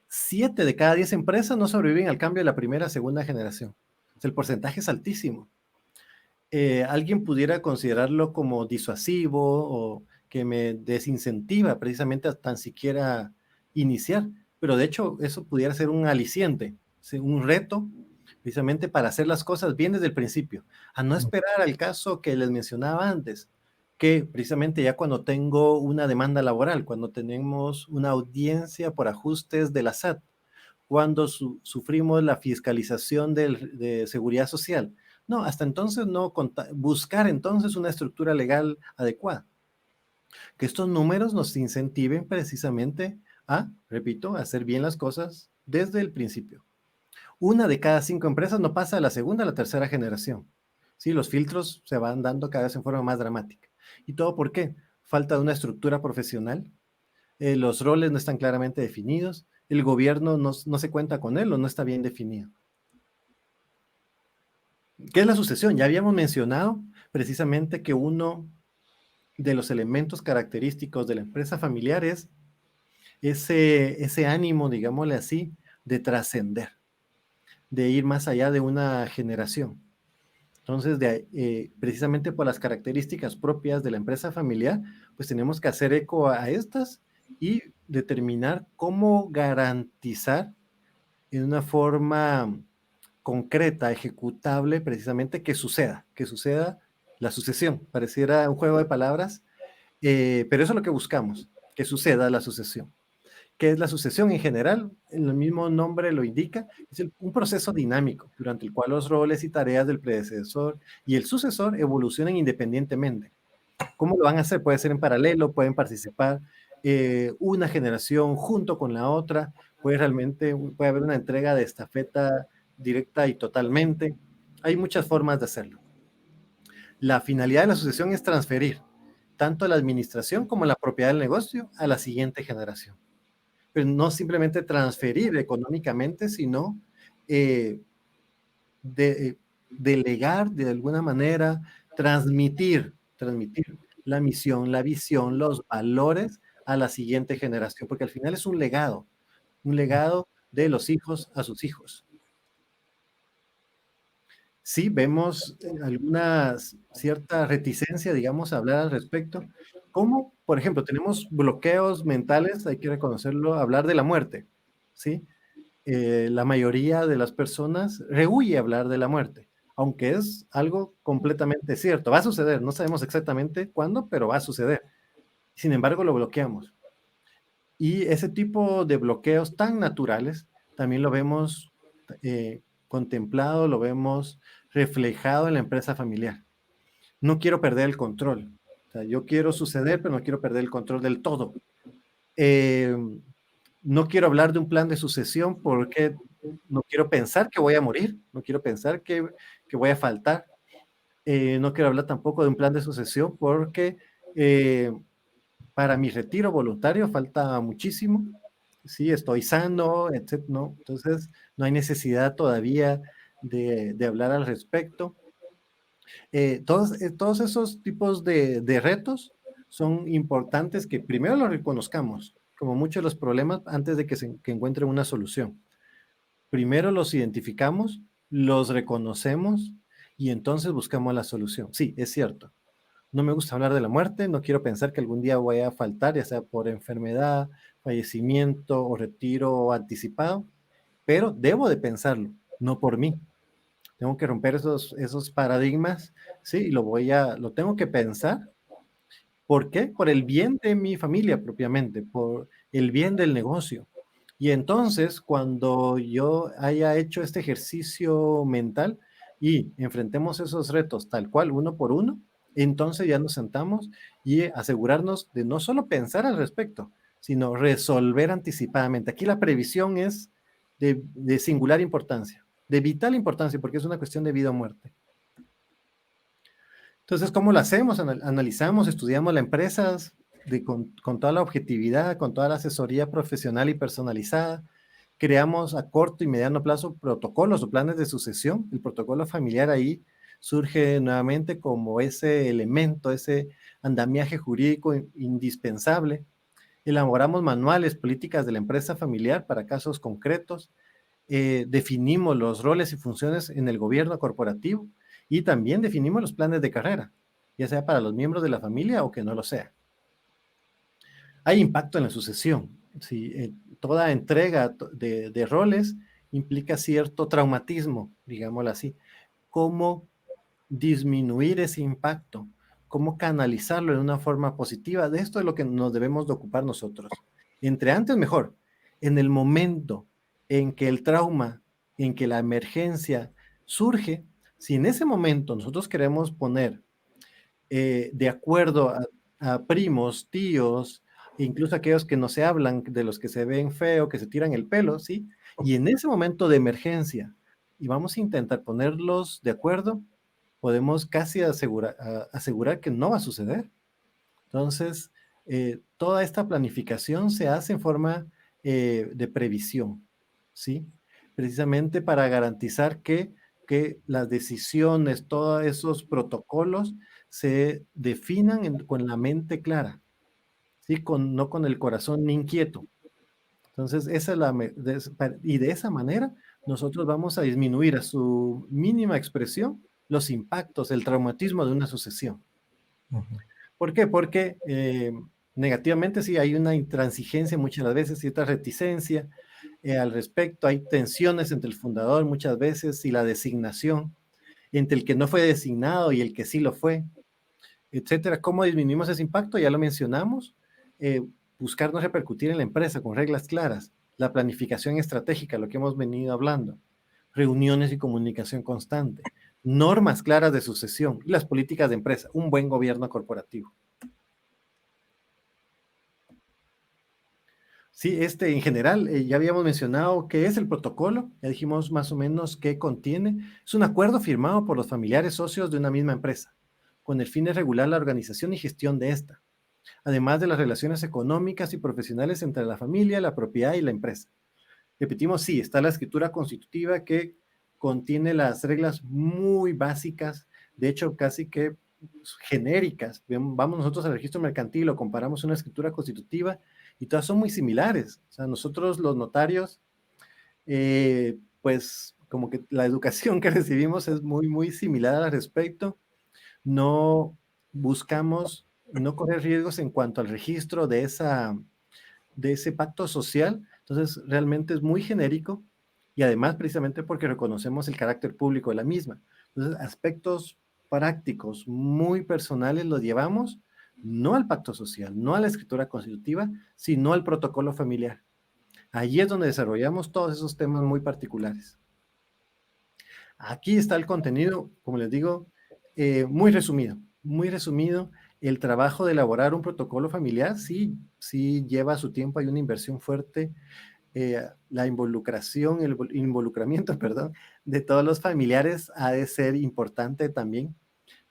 7 de cada 10 empresas no sobreviven al cambio de la primera a segunda generación. O sea, el porcentaje es altísimo. Alguien pudiera considerarlo como disuasivo o que me desincentiva precisamente a tan siquiera iniciar, pero de hecho eso pudiera ser un aliciente, ¿sí? Un reto precisamente para hacer las cosas bien desde el principio, a no esperar al caso que les mencionaba antes, que precisamente ya cuando tengo una demanda laboral, cuando tenemos una audiencia por ajustes de la SAT, cuando sufrimos la fiscalización de seguridad social. No, hasta entonces no, buscar entonces una estructura legal adecuada. Que estos números nos incentiven precisamente a, repito, a hacer bien las cosas desde el principio. 1 de cada 5 empresas no pasa a la segunda a la tercera generación. Sí, los filtros se van dando cada vez en forma más dramática. ¿Y todo por qué? Falta de una estructura profesional, los roles no están claramente definidos, el gobierno no se cuenta con él o no está bien definido. ¿Qué es la sucesión? Ya habíamos mencionado precisamente que uno de los elementos característicos de la empresa familiar es ese ánimo, digámosle así, de trascender, de ir más allá de una generación. Entonces, precisamente por las características propias de la empresa familiar, pues tenemos que hacer eco a estas y determinar cómo garantizar en una forma concreta, ejecutable, precisamente que suceda la sucesión. Pareciera un juego de palabras, pero eso es lo que buscamos, que suceda la sucesión. ¿Qué es la sucesión en general? El mismo nombre lo indica, es un proceso dinámico durante el cual los roles y tareas del predecesor y el sucesor evolucionan independientemente. ¿Cómo lo van a hacer? Puede ser en paralelo, pueden participar una generación junto con la otra, puede haber una entrega de estafeta directa y totalmente. Hay muchas formas de hacerlo. La finalidad de la sucesión es transferir tanto la administración como la propiedad del negocio a la siguiente generación. Pero no simplemente transferir económicamente, sino delegar de alguna manera, transmitir la misión, la visión, los valores a la siguiente generación, porque al final es un legado de los hijos a sus hijos. Sí, vemos alguna cierta reticencia, digamos, a hablar al respecto, como, por ejemplo, tenemos bloqueos mentales, hay que reconocerlo, hablar de la muerte, ¿sí? La mayoría de las personas rehúye hablar de la muerte, aunque es algo completamente cierto, va a suceder, no sabemos exactamente cuándo, pero va a suceder. Sin embargo, lo bloqueamos. Y ese tipo de bloqueos tan naturales, también lo vemos contemplado, lo vemos reflejado en la empresa familiar. No quiero perder el control. O sea, yo quiero suceder, pero no quiero perder el control del todo. No quiero hablar de un plan de sucesión porque no quiero pensar que voy a morir, no quiero pensar que voy a faltar. No quiero hablar tampoco de un plan de sucesión porque para mi retiro voluntario falta muchísimo. Sí, estoy sano, etc. ¿no? Entonces, no hay necesidad todavía de hablar al respecto. Todos esos tipos de retos son importantes que primero los reconozcamos, como muchos de los problemas, antes de que encuentren una solución. Primero los identificamos, los reconocemos y entonces buscamos la solución. Sí, es cierto. No me gusta hablar de la muerte, no quiero pensar que algún día voy a faltar, ya sea por enfermedad, fallecimiento o retiro anticipado, pero debo de pensarlo, no por mí. Tengo que romper esos paradigmas, ¿sí? Y lo tengo que pensar. ¿Por qué? Por el bien de mi familia propiamente, por el bien del negocio. Y entonces, cuando yo haya hecho este ejercicio mental y enfrentemos esos retos tal cual, uno por uno, entonces ya nos sentamos y asegurarnos de no solo pensar al respecto, sino resolver anticipadamente. Aquí la previsión es de singular importancia, de vital importancia, porque es una cuestión de vida o muerte. Entonces, ¿cómo lo hacemos? Analizamos, estudiamos la empresa con toda la objetividad, con toda la asesoría profesional y personalizada, creamos a corto y mediano plazo protocolos o planes de sucesión. El protocolo familiar ahí surge nuevamente como ese elemento, ese andamiaje jurídico indispensable. Elaboramos manuales, políticas de la empresa familiar para casos concretos. Definimos los roles y funciones en el gobierno corporativo y también definimos los planes de carrera, ya sea para los miembros de la familia o que no lo sea. Hay impacto en la sucesión. ¿Sí? Toda entrega de roles implica cierto traumatismo, digámoslo así. ¿Cómo disminuir ese impacto? ¿Cómo canalizarlo en una forma positiva? De esto es lo que nos debemos de ocupar nosotros. Entre antes, mejor. En el momento en que el trauma, en que la emergencia surge, si en ese momento nosotros queremos poner de acuerdo a primos, tíos, incluso aquellos que no se hablan, de los que se ven feo, que se tiran el pelo, ¿sí? Y en ese momento de emergencia, y vamos a intentar ponerlos de acuerdo, podemos casi asegurar que no va a suceder. Entonces, toda esta planificación se hace en forma de previsión, ¿sí? Precisamente para garantizar que las decisiones, todos esos protocolos se definan con la mente clara, ¿sí? No con el corazón inquieto. Entonces, esa es y de esa manera nosotros vamos a disminuir a su mínima expresión los impactos, el traumatismo de una sucesión. ¿Por qué? Porque negativamente sí hay una intransigencia muchas de las veces, cierta reticencia al respecto, hay tensiones entre el fundador muchas veces y la designación, entre el que no fue designado y el que sí lo fue, etcétera. ¿Cómo disminuimos ese impacto? Ya lo mencionamos. Buscar no repercutir en la empresa con reglas claras, la planificación estratégica, lo que hemos venido hablando, reuniones y comunicación constante, normas claras de sucesión y las políticas de empresa, un buen gobierno corporativo. Sí, en general, ya habíamos mencionado qué es el protocolo, ya dijimos más o menos qué contiene. Es un acuerdo firmado por los familiares socios de una misma empresa, con el fin de regular la organización y gestión de esta, además de las relaciones económicas y profesionales entre la familia, la propiedad y la empresa. Repetimos, sí, está la escritura constitutiva que contiene las reglas muy básicas, de hecho casi que genéricas. Vamos nosotros al registro mercantil o comparamos una escritura constitutiva y todas son muy similares. O sea, nosotros los notarios, pues como que la educación que recibimos es muy, muy similar al respecto. No buscamos no correr riesgos en cuanto al registro de ese pacto social. Entonces, realmente es muy genérico y además precisamente porque reconocemos el carácter público de la misma. Entonces, aspectos prácticos muy personales los llevamos no al pacto social, no a la escritura constitutiva, sino al protocolo familiar. Allí es donde desarrollamos todos esos temas muy particulares. Aquí está el contenido, como les digo, muy resumido, muy resumido. El trabajo de elaborar un protocolo familiar sí lleva su tiempo, hay una inversión fuerte, la involucramiento, perdón, de todos los familiares ha de ser importante también,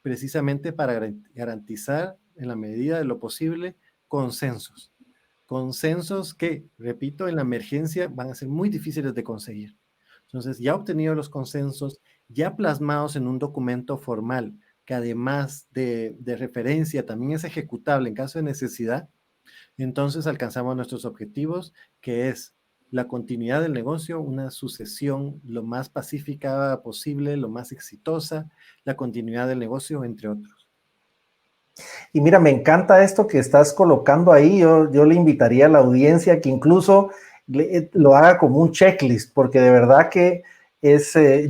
precisamente para garantizar en la medida de lo posible consensos que, repito, en la emergencia van a ser muy difíciles de conseguir. Entonces, ya obtenido los consensos, ya plasmados en un documento formal, que además de referencia también es ejecutable en caso de necesidad, entonces alcanzamos nuestros objetivos, que es la continuidad del negocio, una sucesión lo más pacífica posible, lo más exitosa, la continuidad del negocio, entre otros. Y mira, me encanta esto que estás colocando ahí. Yo le invitaría a la audiencia que incluso lo haga como un checklist, porque de verdad que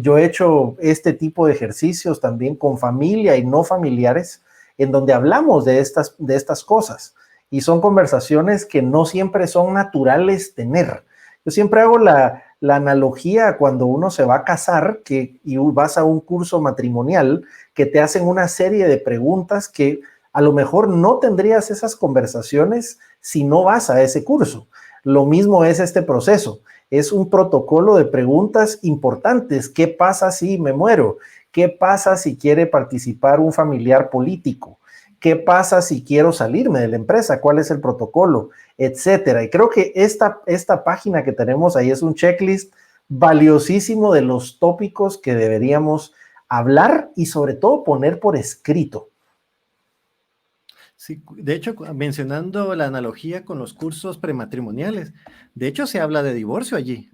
yo he hecho este tipo de ejercicios también con familia y no familiares, en donde hablamos de estas cosas. Y son conversaciones que no siempre son naturales tener. Yo siempre hago la analogía cuando uno se va a casar y vas a un curso matrimonial, que te hacen una serie de preguntas que a lo mejor no tendrías esas conversaciones si no vas a ese curso. Lo mismo es este proceso. Es un protocolo de preguntas importantes. ¿Qué pasa si me muero? ¿Qué pasa si quiere participar un familiar político? ¿Qué pasa si quiero salirme de la empresa? ¿Cuál es el protocolo? Etcétera. Y creo que esta página que tenemos ahí es un checklist valiosísimo de los tópicos que deberíamos hablar y sobre todo poner por escrito. Sí, de hecho, mencionando la analogía con los cursos prematrimoniales, de hecho se habla de divorcio allí,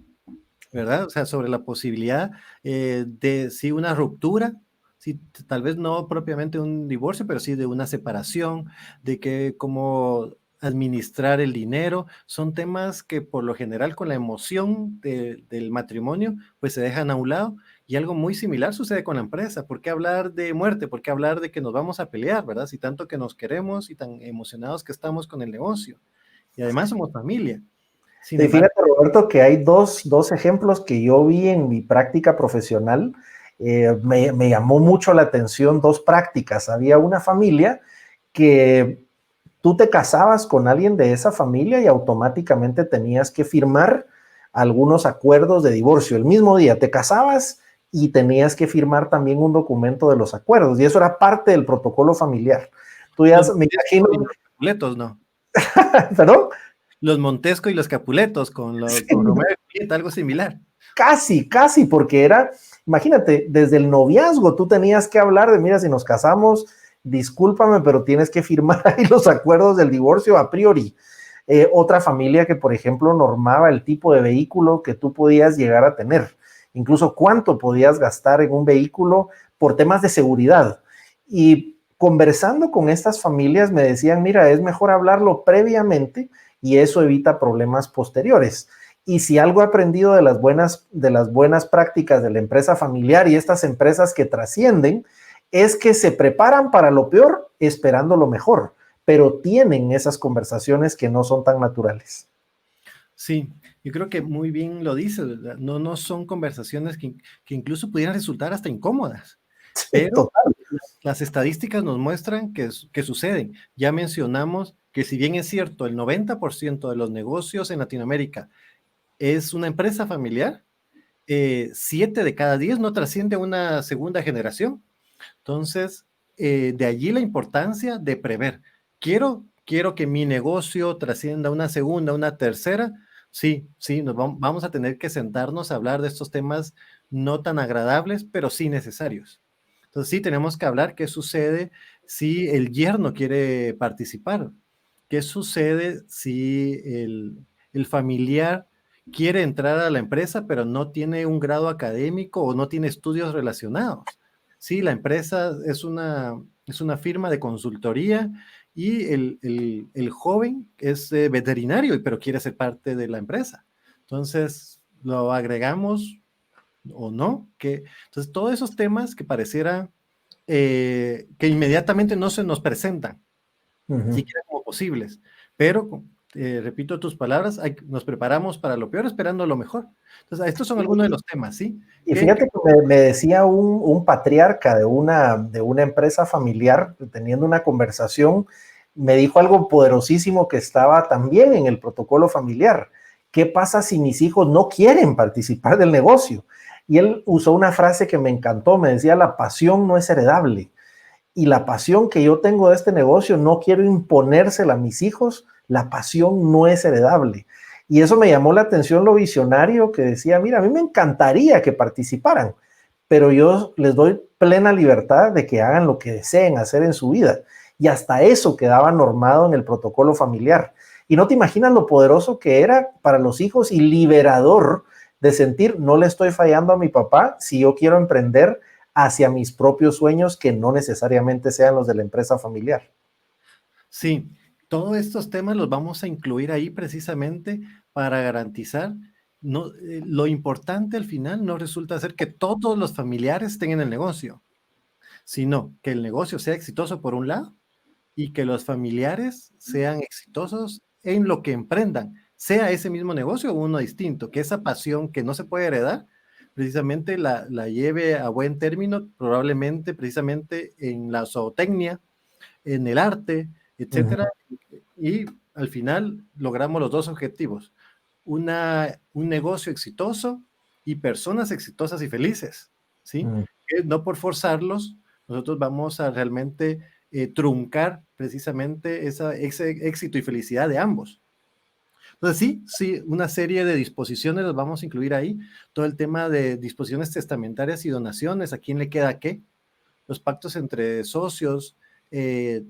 ¿verdad? O sea, sobre la posibilidad de, sí, una ruptura, sí, tal vez no propiamente un divorcio, pero sí de una separación, de que cómo administrar el dinero, son temas que por lo general con la emoción del matrimonio, pues se dejan a un lado, y algo muy similar sucede con la empresa. ¿Por qué hablar de muerte? ¿Por qué hablar de que nos vamos a pelear, verdad? Si tanto que nos queremos y tan emocionados que estamos con el negocio, y además somos familia. Sin Y embargo, fíjate, Roberto, que hay dos ejemplos que yo vi en mi práctica profesional. Me llamó mucho la atención dos prácticas. Había una familia que tú te casabas con alguien de esa familia y automáticamente tenías que firmar algunos acuerdos de divorcio. El mismo día te casabas y tenías que firmar también un documento de los acuerdos. Y eso era parte del protocolo familiar. Tú ya, me imagino... Los Capuletos, ¿no? ¿Perdón? Los Montesco y los Capuletos Sí, con Romeo y Julieta, algo similar. casi, porque era, imagínate, desde el noviazgo tú tenías que hablar de, mira, si nos casamos, discúlpame, pero tienes que firmar ahí los acuerdos del divorcio a priori. Otra familia que, por ejemplo, normaba el tipo de vehículo que tú podías llegar a tener, incluso cuánto podías gastar en un vehículo por temas de seguridad. Y conversando con estas familias me decían, mira, es mejor hablarlo previamente y eso evita problemas posteriores. Y si algo he aprendido de las buenas prácticas de la empresa familiar y estas empresas que trascienden, es que se preparan para lo peor esperando lo mejor, pero tienen esas conversaciones que no son tan naturales. Sí, yo creo que muy bien lo dices, ¿verdad? No son conversaciones que incluso pudieran resultar hasta incómodas, pero Total. las estadísticas nos muestran que suceden. Ya mencionamos que si bien es cierto, el 90% de los negocios en Latinoamérica es una empresa familiar, 7 de cada 10 no trasciende a una segunda generación. Entonces, de allí la importancia de prever. Quiero que mi negocio trascienda a una segunda, una tercera. Sí, vamos a tener que sentarnos a hablar de estos temas no tan agradables, pero sí necesarios. Entonces, sí, tenemos que hablar qué sucede si el yerno quiere participar. ¿Qué sucede si el familiar quiere entrar a la empresa, pero no tiene un grado académico o no tiene estudios relacionados? Sí, la empresa es una firma de consultoría y el joven es veterinario, pero quiere ser parte de la empresa. Entonces, lo agregamos o no. Entonces, todos esos temas que pareciera que inmediatamente no se nos presentan, siquiera como posibles, pero repito tus palabras, nos preparamos para lo peor esperando lo mejor. Entonces, estos son algunos de los temas, ¿sí? Y fíjate que me decía un patriarca de una empresa familiar, teniendo una conversación, me dijo algo poderosísimo que estaba también en el protocolo familiar. ¿Qué pasa si mis hijos no quieren participar del negocio? Y él usó una frase que me encantó, me decía, la pasión no es heredable. Y la pasión que yo tengo de este negocio no quiero imponérsela a mis hijos, la pasión no es heredable. Y eso me llamó la atención lo visionario que decía, mira, a mí me encantaría que participaran, pero yo les doy plena libertad de que hagan lo que deseen hacer en su vida. Y hasta eso quedaba normado en el protocolo familiar. Y no te imaginas lo poderoso que era para los hijos y liberador de sentir, no le estoy fallando a mi papá si yo quiero emprender hacia mis propios sueños que no necesariamente sean los de la empresa familiar. Sí, todos estos temas los vamos a incluir ahí precisamente para garantizar, lo importante al final no resulta ser que todos los familiares estén en el negocio, sino que el negocio sea exitoso por un lado y que los familiares sean exitosos en lo que emprendan, sea ese mismo negocio o uno distinto, que esa pasión que no se puede heredar, precisamente la lleve a buen término, probablemente precisamente en la zootecnia, en el arte, etcétera, y al final logramos los dos objetivos, un negocio exitoso y personas exitosas y felices, ¿sí? Que no por forzarlos, nosotros vamos a realmente truncar precisamente ese éxito y felicidad de ambos. Entonces sí, una serie de disposiciones las vamos a incluir ahí, todo el tema de disposiciones testamentarias y donaciones, a quién le queda qué, los pactos entre socios,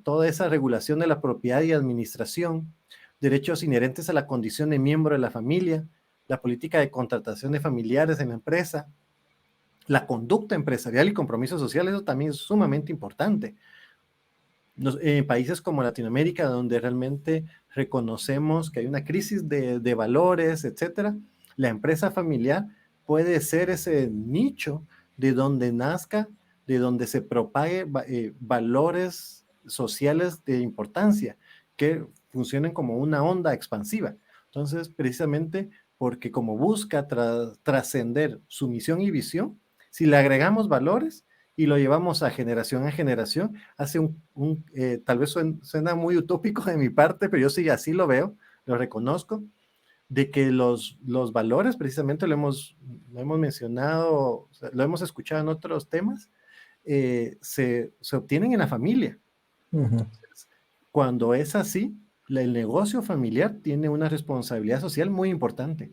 toda esa regulación de la propiedad y administración, derechos inherentes a la condición de miembro de la familia, la política de contratación de familiares en la empresa, la conducta empresarial y compromisos sociales, eso también es sumamente importante. En países como Latinoamérica, donde realmente reconocemos que hay una crisis de valores, etcétera, la empresa familiar puede ser ese nicho de donde nazca, de donde se propague valores sociales de importancia, que funcionen como una onda expansiva. Entonces, precisamente porque como busca trascender su misión y visión, si le agregamos valores, y lo llevamos a generación, hace tal vez suena muy utópico de mi parte, pero yo sí así lo veo, lo reconozco, de que los valores, precisamente lo hemos mencionado, o sea, lo hemos escuchado en otros temas, se obtienen en la familia. Uh-huh. Cuando es así, el negocio familiar tiene una responsabilidad social muy importante,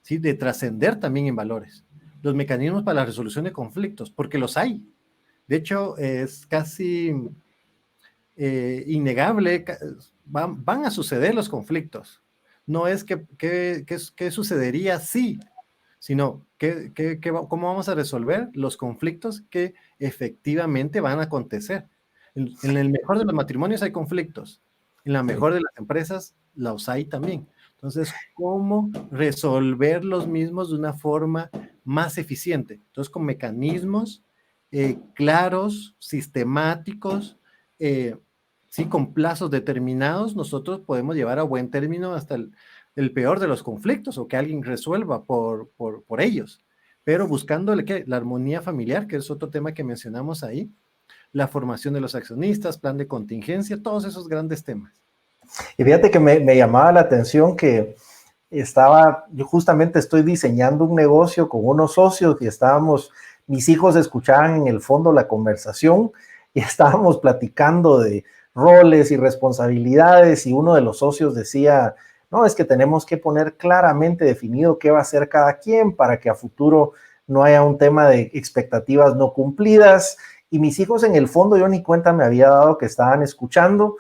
¿sí? De trascender también en valores. Los mecanismos para la resolución de conflictos, porque los hay. De hecho, es casi innegable, van a suceder los conflictos. No es que sucedería si, sino cómo vamos a resolver los conflictos que efectivamente van a acontecer. En el mejor de los matrimonios hay conflictos, en la mejor de las empresas los hay también. Entonces, ¿cómo resolver los mismos de una forma más eficiente? Entonces, con mecanismos claros, sistemáticos, sí, con plazos determinados, nosotros podemos llevar a buen término hasta el peor de los conflictos o que alguien resuelva por ellos, pero buscándole la armonía familiar, que es otro tema que mencionamos ahí, la formación de los accionistas, plan de contingencia, todos esos grandes temas. Y fíjate que me llamaba la atención que yo justamente estoy diseñando un negocio con unos socios y mis hijos escuchaban en el fondo la conversación y estábamos platicando de roles y responsabilidades y uno de los socios decía, no, es que tenemos que poner claramente definido qué va a hacer cada quien para que a futuro no haya un tema de expectativas no cumplidas. Y mis hijos en el fondo, yo ni cuenta me había dado que estaban escuchando.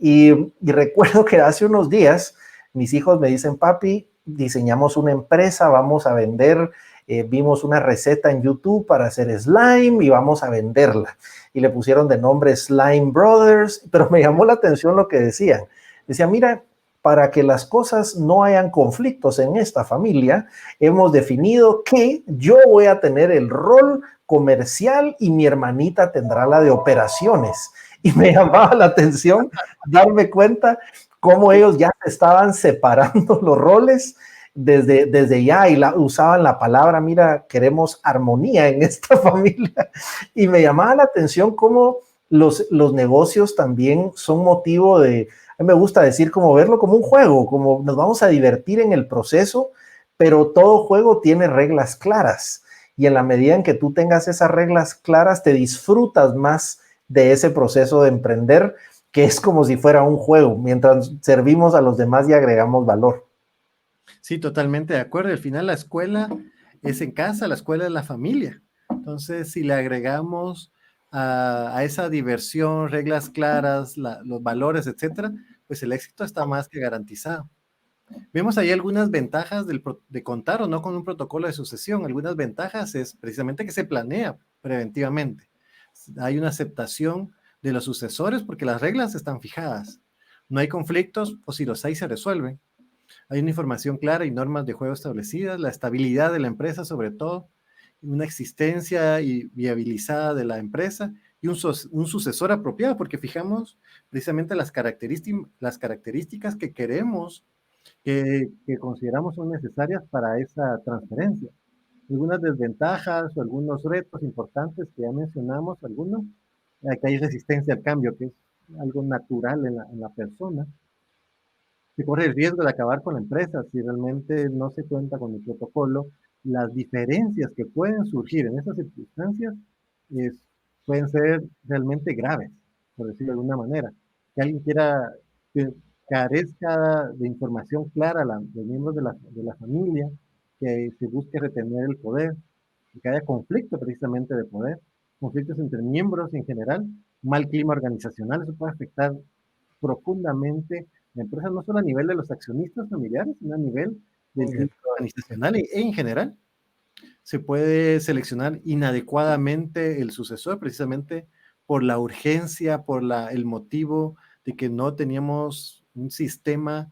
Y recuerdo que hace unos días mis hijos me dicen, papi, diseñamos una empresa, vamos a vender, vimos una receta en YouTube para hacer slime y vamos a venderla. Y le pusieron de nombre Slime Brothers, pero me llamó la atención lo que decían. Decía, mira, para que las cosas no hayan conflictos en esta familia, hemos definido que yo voy a tener el rol comercial y mi hermanita tendrá la de operaciones. Y me llamaba la atención darme cuenta cómo ellos ya estaban separando los roles desde ya y usaban la palabra, mira, queremos armonía en esta familia. Y me llamaba la atención cómo los negocios también son motivo de, a mí me gusta decir como verlo como un juego, como nos vamos a divertir en el proceso, pero todo juego tiene reglas claras. Y en la medida en que tú tengas esas reglas claras, te disfrutas más de ese proceso de emprender, que es como si fuera un juego, mientras servimos a los demás y agregamos valor. Sí, totalmente de acuerdo. Al final la escuela es en casa, la escuela es la familia. Entonces, si le agregamos a esa diversión, reglas claras, los valores, etcétera, pues el éxito está más que garantizado. Vemos ahí algunas ventajas de contar o no con un protocolo de sucesión. Algunas ventajas es precisamente que se planea preventivamente. Hay una aceptación de los sucesores porque las reglas están fijadas. No hay conflictos o si los hay se resuelven. Hay una información clara y normas de juego establecidas, la estabilidad de la empresa sobre todo, una existencia y viabilizada de la empresa y un sucesor apropiado, porque fijamos precisamente las características que queremos, que consideramos son necesarias para esa transferencia. Algunas desventajas o algunos retos importantes que ya mencionamos, algunos, que hay resistencia al cambio, que es algo natural en la persona. Se corre el riesgo de acabar con la empresa si realmente no se cuenta con el protocolo. Las diferencias que pueden surgir en esas circunstancias pueden ser realmente graves. por decirlo de alguna manera. Que alguien quiera, que carezca de información clara a los miembros de la familia, que se busque retener el poder, que haya conflicto precisamente de poder, conflictos entre miembros en general, mal clima organizacional, eso puede afectar profundamente la empresa, no solo a nivel de los accionistas familiares, sino a nivel del clima organizacional e en general. Se puede seleccionar inadecuadamente el sucesor precisamente por la urgencia, por el motivo de que no teníamos un sistema,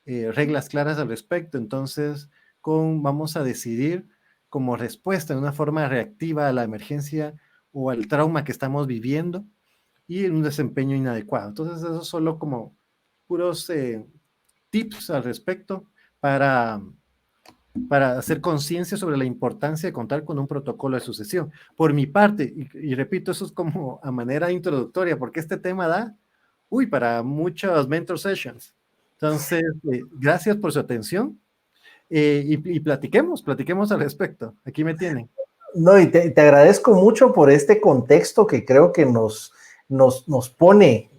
reglas claras al respecto. Entonces, vamos a decidir como respuesta en una forma reactiva a la emergencia o al trauma que estamos viviendo y en un desempeño inadecuado. Entonces, eso solo como puros tips al respecto para hacer conciencia sobre la importancia de contar con un protocolo de sucesión. Por mi parte, y repito, eso es como a manera introductoria, porque este tema da, para muchas mentor sessions. Entonces, gracias por su atención y platiquemos al respecto. Aquí me tienen. No, y te agradezco mucho por este contexto que creo que nos pone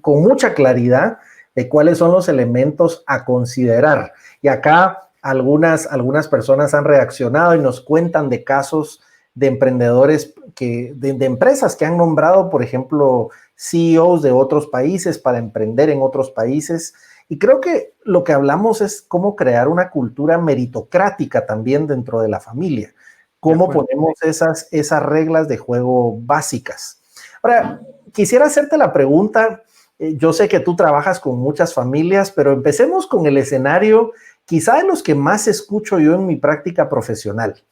con mucha claridad de cuáles son los elementos a considerar. Y acá algunas personas han reaccionado y nos cuentan de casos de emprendedores, de empresas que han nombrado, por ejemplo, CEOs de otros países para emprender en otros países. Y creo que lo que hablamos es cómo crear una cultura meritocrática también dentro de la familia. Cómo ponemos esas reglas de juego básicas. Ahora, quisiera hacerte la pregunta. Yo sé que tú trabajas con muchas familias, pero empecemos con el escenario quizá de los que más escucho yo en mi práctica profesional.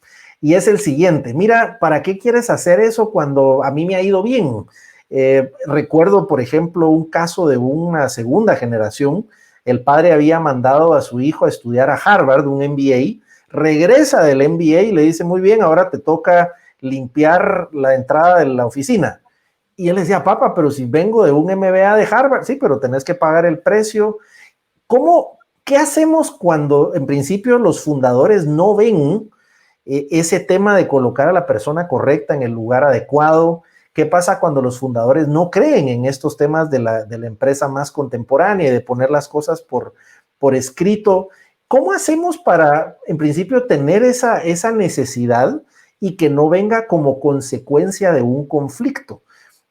Y es el siguiente: mira, ¿para qué quieres hacer eso cuando a mí me ha ido bien? Recuerdo, por ejemplo, un caso de una segunda generación. El padre había mandado a su hijo a estudiar a Harvard, un MBA, regresa del MBA y le dice, muy bien, ahora te toca limpiar la entrada de la oficina. Y él decía, papá, pero si vengo de un MBA de Harvard, sí, pero tenés que pagar el precio. ¿Qué hacemos cuando en principio los fundadores no ven ese tema de colocar a la persona correcta en el lugar adecuado? ¿Qué pasa cuando los fundadores no creen en estos temas de la empresa más contemporánea y de poner las cosas por escrito? ¿Cómo hacemos para, en principio, tener esa necesidad y que no venga como consecuencia de un conflicto?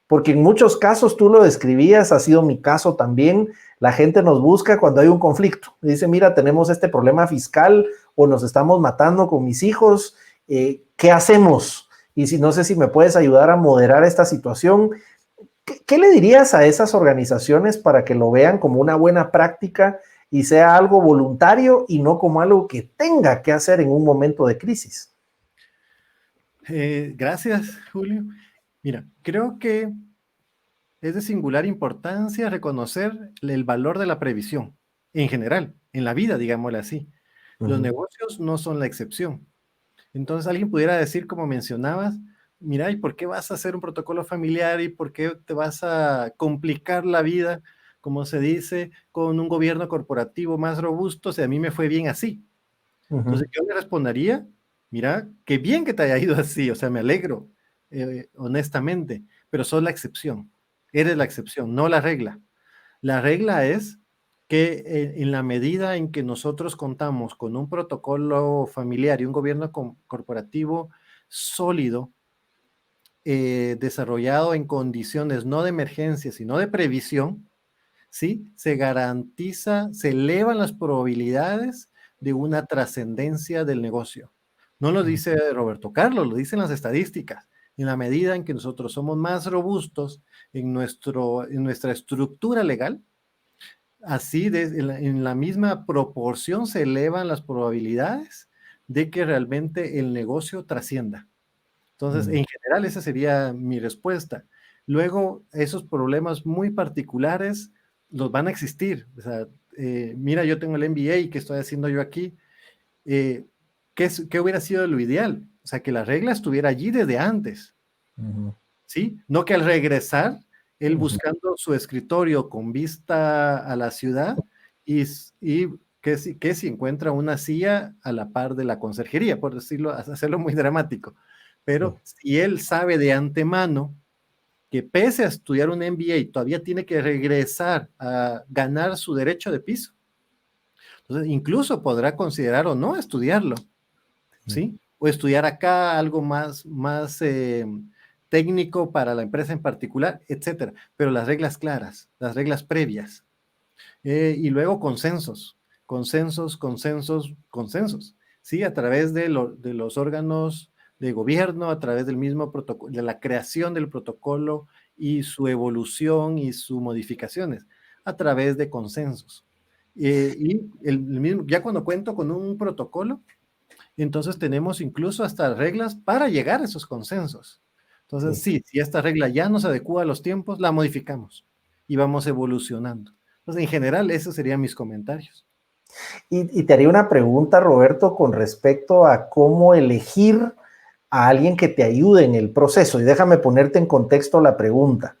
Porque en muchos casos, tú lo describías, ha sido mi caso también, la gente nos busca cuando hay un conflicto. Dice, mira, tenemos este problema fiscal o nos estamos matando con mis hijos, ¿qué hacemos? Y no sé si me puedes ayudar a moderar esta situación. ¿Qué le dirías a esas organizaciones para que lo vean como una buena práctica y sea algo voluntario y no como algo que tenga que hacer en un momento de crisis? Gracias, Julio. Mira, creo que es de singular importancia reconocer el valor de la previsión, en general, en la vida, digámoslo así. Los negocios no son la excepción. Entonces alguien pudiera decir, como mencionabas, mira, ¿y por qué vas a hacer un protocolo familiar y por qué te vas a complicar la vida, como se dice, con un gobierno corporativo más robusto si a mí me fue bien así? Entonces yo le respondería, mira, qué bien que te haya ido así, o sea, me alegro, honestamente, pero sos la excepción, eres la excepción, no la regla. La regla es que en la medida en que nosotros contamos con un protocolo familiar y un gobierno corporativo sólido, desarrollado en condiciones no de emergencia, sino de previsión, ¿sí? Se elevan las probabilidades de una trascendencia del negocio. No lo dice Roberto Carlos, lo dicen las estadísticas. En la medida en que nosotros somos más robustos en nuestra estructura legal, así en la misma proporción se elevan las probabilidades de que realmente el negocio trascienda. Entonces, en general, esa sería mi respuesta. Luego, esos problemas muy particulares los van a existir. O sea, mira, yo tengo el MBA, ¿qué estoy haciendo yo aquí? ¿Qué hubiera sido lo ideal? O sea, que la regla estuviera allí desde antes. ¿Sí? No que al regresar, él buscando su escritorio con vista a la ciudad y que si encuentra una silla a la par de la conserjería, por decirlo, hacerlo muy dramático. Pero si él sabe de antemano que pese a estudiar un MBA, todavía tiene que regresar a ganar su derecho de piso. Entonces, incluso podrá considerar o no estudiarlo, ¿sí? O estudiar acá algo más técnico para la empresa en particular, etcétera. Pero las reglas claras, las reglas previas. Y luego consensos, ¿sí? A través de los órganos de gobierno, a través del mismo protocolo, de la creación del protocolo y su evolución y sus modificaciones, a través de consensos. Y el mismo, ya cuando cuento con un protocolo, entonces tenemos incluso hasta reglas para llegar a esos consensos. Entonces, sí, si esta regla ya no se adecua a los tiempos, la modificamos y vamos evolucionando. Entonces, en general, esos serían mis comentarios. Y te haría una pregunta, Roberto, con respecto a cómo elegir a alguien que te ayude en el proceso. Y déjame ponerte en contexto la pregunta.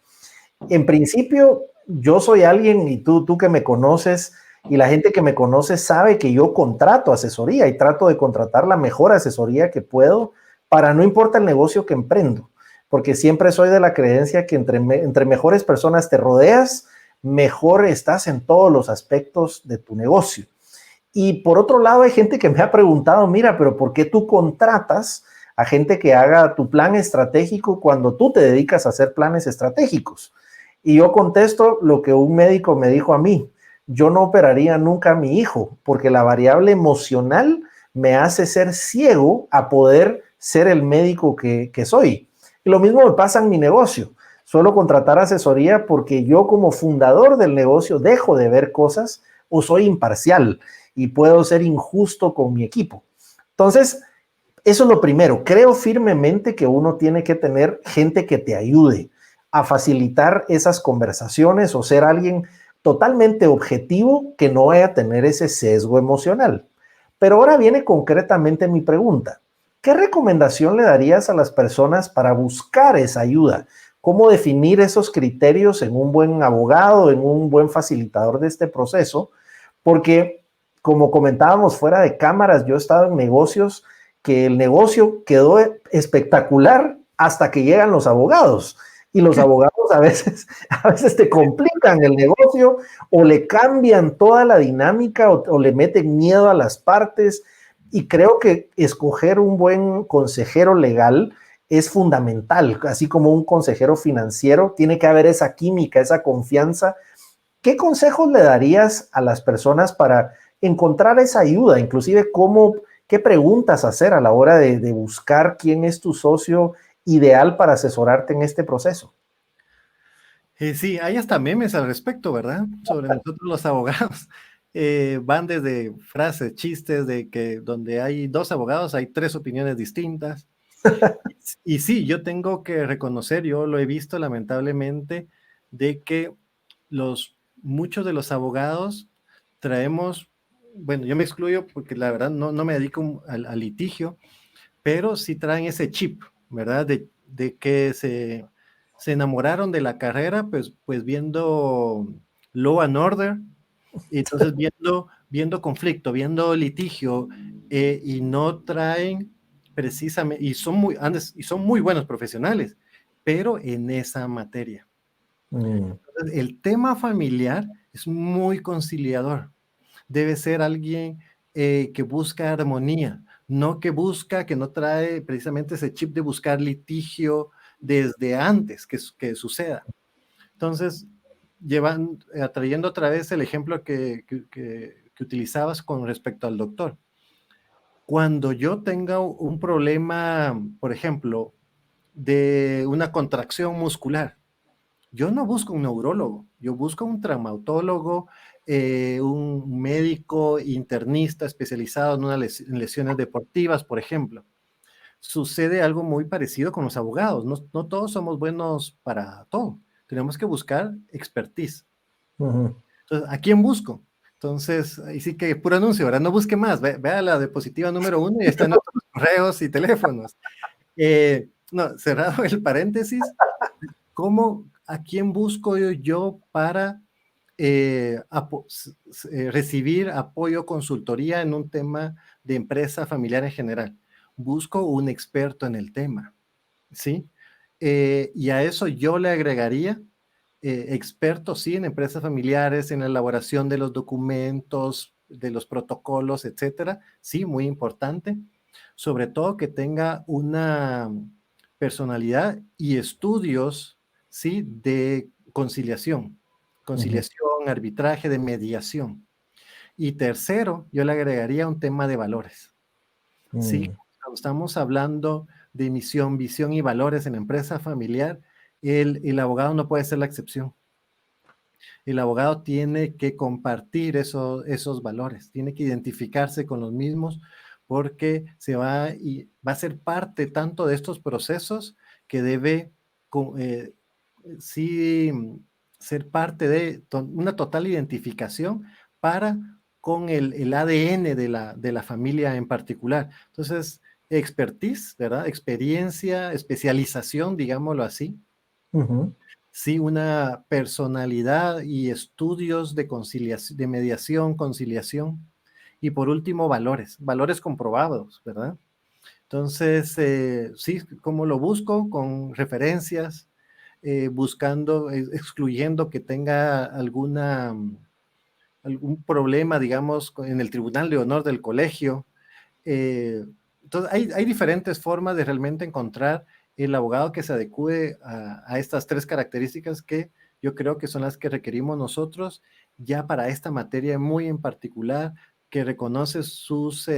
En principio, yo soy alguien, y tú que me conoces, y la gente que me conoce sabe que yo contrato asesoría y trato de contratar la mejor asesoría que puedo para no importa el negocio que emprendo, porque siempre soy de la creencia que entre mejores personas te rodeas, mejor estás en todos los aspectos de tu negocio. Y por otro lado, hay gente que me ha preguntado, mira, pero ¿por qué tú contratas a gente que haga tu plan estratégico cuando tú te dedicas a hacer planes estratégicos? Y yo contesto lo que un médico me dijo a mí: yo no operaría nunca a mi hijo porque la variable emocional me hace ser ciego a poder ser el médico que soy. Y lo mismo me pasa en mi negocio. Suelo contratar asesoría porque yo, como fundador del negocio, dejo de ver cosas o soy imparcial y puedo ser injusto con mi equipo. Entonces, eso es lo primero. Creo firmemente que uno tiene que tener gente que te ayude a facilitar esas conversaciones o ser alguien totalmente objetivo que no vaya a tener ese sesgo emocional. Pero ahora viene concretamente mi pregunta. ¿Qué recomendación le darías a las personas para buscar esa ayuda? ¿Cómo definir esos criterios en un buen abogado, en un buen facilitador de este proceso? Porque, como comentábamos fuera de cámaras, yo he estado en negocios que el negocio quedó espectacular hasta que llegan los abogados. Y los abogados a veces te complican el negocio o le cambian toda la dinámica o le meten miedo a las partes. Y creo que escoger un buen consejero legal es fundamental, así como un consejero financiero. Tiene que haber esa química, esa confianza. ¿Qué consejos le darías a las personas para encontrar esa ayuda? Inclusive, ¿qué preguntas hacer a la hora de buscar quién es tu socio ideal para asesorarte en este proceso? Sí, hay hasta memes al respecto, ¿verdad? Sobre nosotros los abogados. Van desde frases, chistes de que donde hay dos abogados hay tres opiniones distintas. Y sí, yo tengo que reconocer, yo lo he visto lamentablemente, de que muchos de los abogados traemos, bueno, yo me excluyo porque la verdad no me dedico al litigio, pero sí traen ese chip, ¿verdad? De que se enamoraron de la carrera, pues viendo Law and Order, y entonces viendo conflicto, viendo litigio, y no traen precisamente, y son muy buenos profesionales, pero en esa materia. Entonces, el tema familiar es muy conciliador. Debe ser alguien que busca armonía, no que no trae precisamente ese chip de buscar litigio desde antes que suceda. Entonces, trayendo otra vez el ejemplo que utilizabas con respecto al doctor. Cuando yo tenga un problema, por ejemplo, de una contracción muscular, yo no busco un neurólogo, yo busco un traumatólogo, un médico internista especializado en lesiones deportivas, por ejemplo. Sucede algo muy parecido con los abogados. No todos somos buenos para todo. Tenemos que buscar expertise. Entonces, ¿a quién busco? Entonces, ahí sí que puro anuncio, ¿verdad? No busque más. Vea la diapositiva número 1 y están nuestros correos y teléfonos. Cerrado el paréntesis, ¿a quién busco yo para recibir apoyo, consultoría en un tema de empresa familiar en general? Busco un experto en el tema, ¿sí? Y a eso yo le agregaría expertos, sí, en empresas familiares, en la elaboración de los documentos, de los protocolos, etcétera. Sí, muy importante. Sobre todo que tenga una personalidad y estudios, sí, de conciliación, arbitraje, de mediación. Y tercero, yo le agregaría un tema de valores. Sí, cuando estamos hablando de misión, visión y valores en la empresa familiar, el abogado no puede ser la excepción. El abogado tiene que compartir esos valores, tiene que identificarse con los mismos porque va a ser parte tanto de estos procesos que debe sí ser parte de una total identificación con el ADN de la familia en particular. Entonces, expertise, ¿verdad? Experiencia, especialización, digámoslo así. Sí, una personalidad y estudios de conciliación, de mediación, conciliación. Y por último, valores comprobados, ¿verdad? Entonces, sí, ¿cómo lo busco? Con referencias, buscando, excluyendo que tenga algún problema, digamos, en el Tribunal de Honor del colegio. Entonces, hay diferentes formas de realmente encontrar el abogado que se adecue a estas tres características que yo creo que son las que requerimos nosotros ya para esta materia muy en particular, que reconoce sus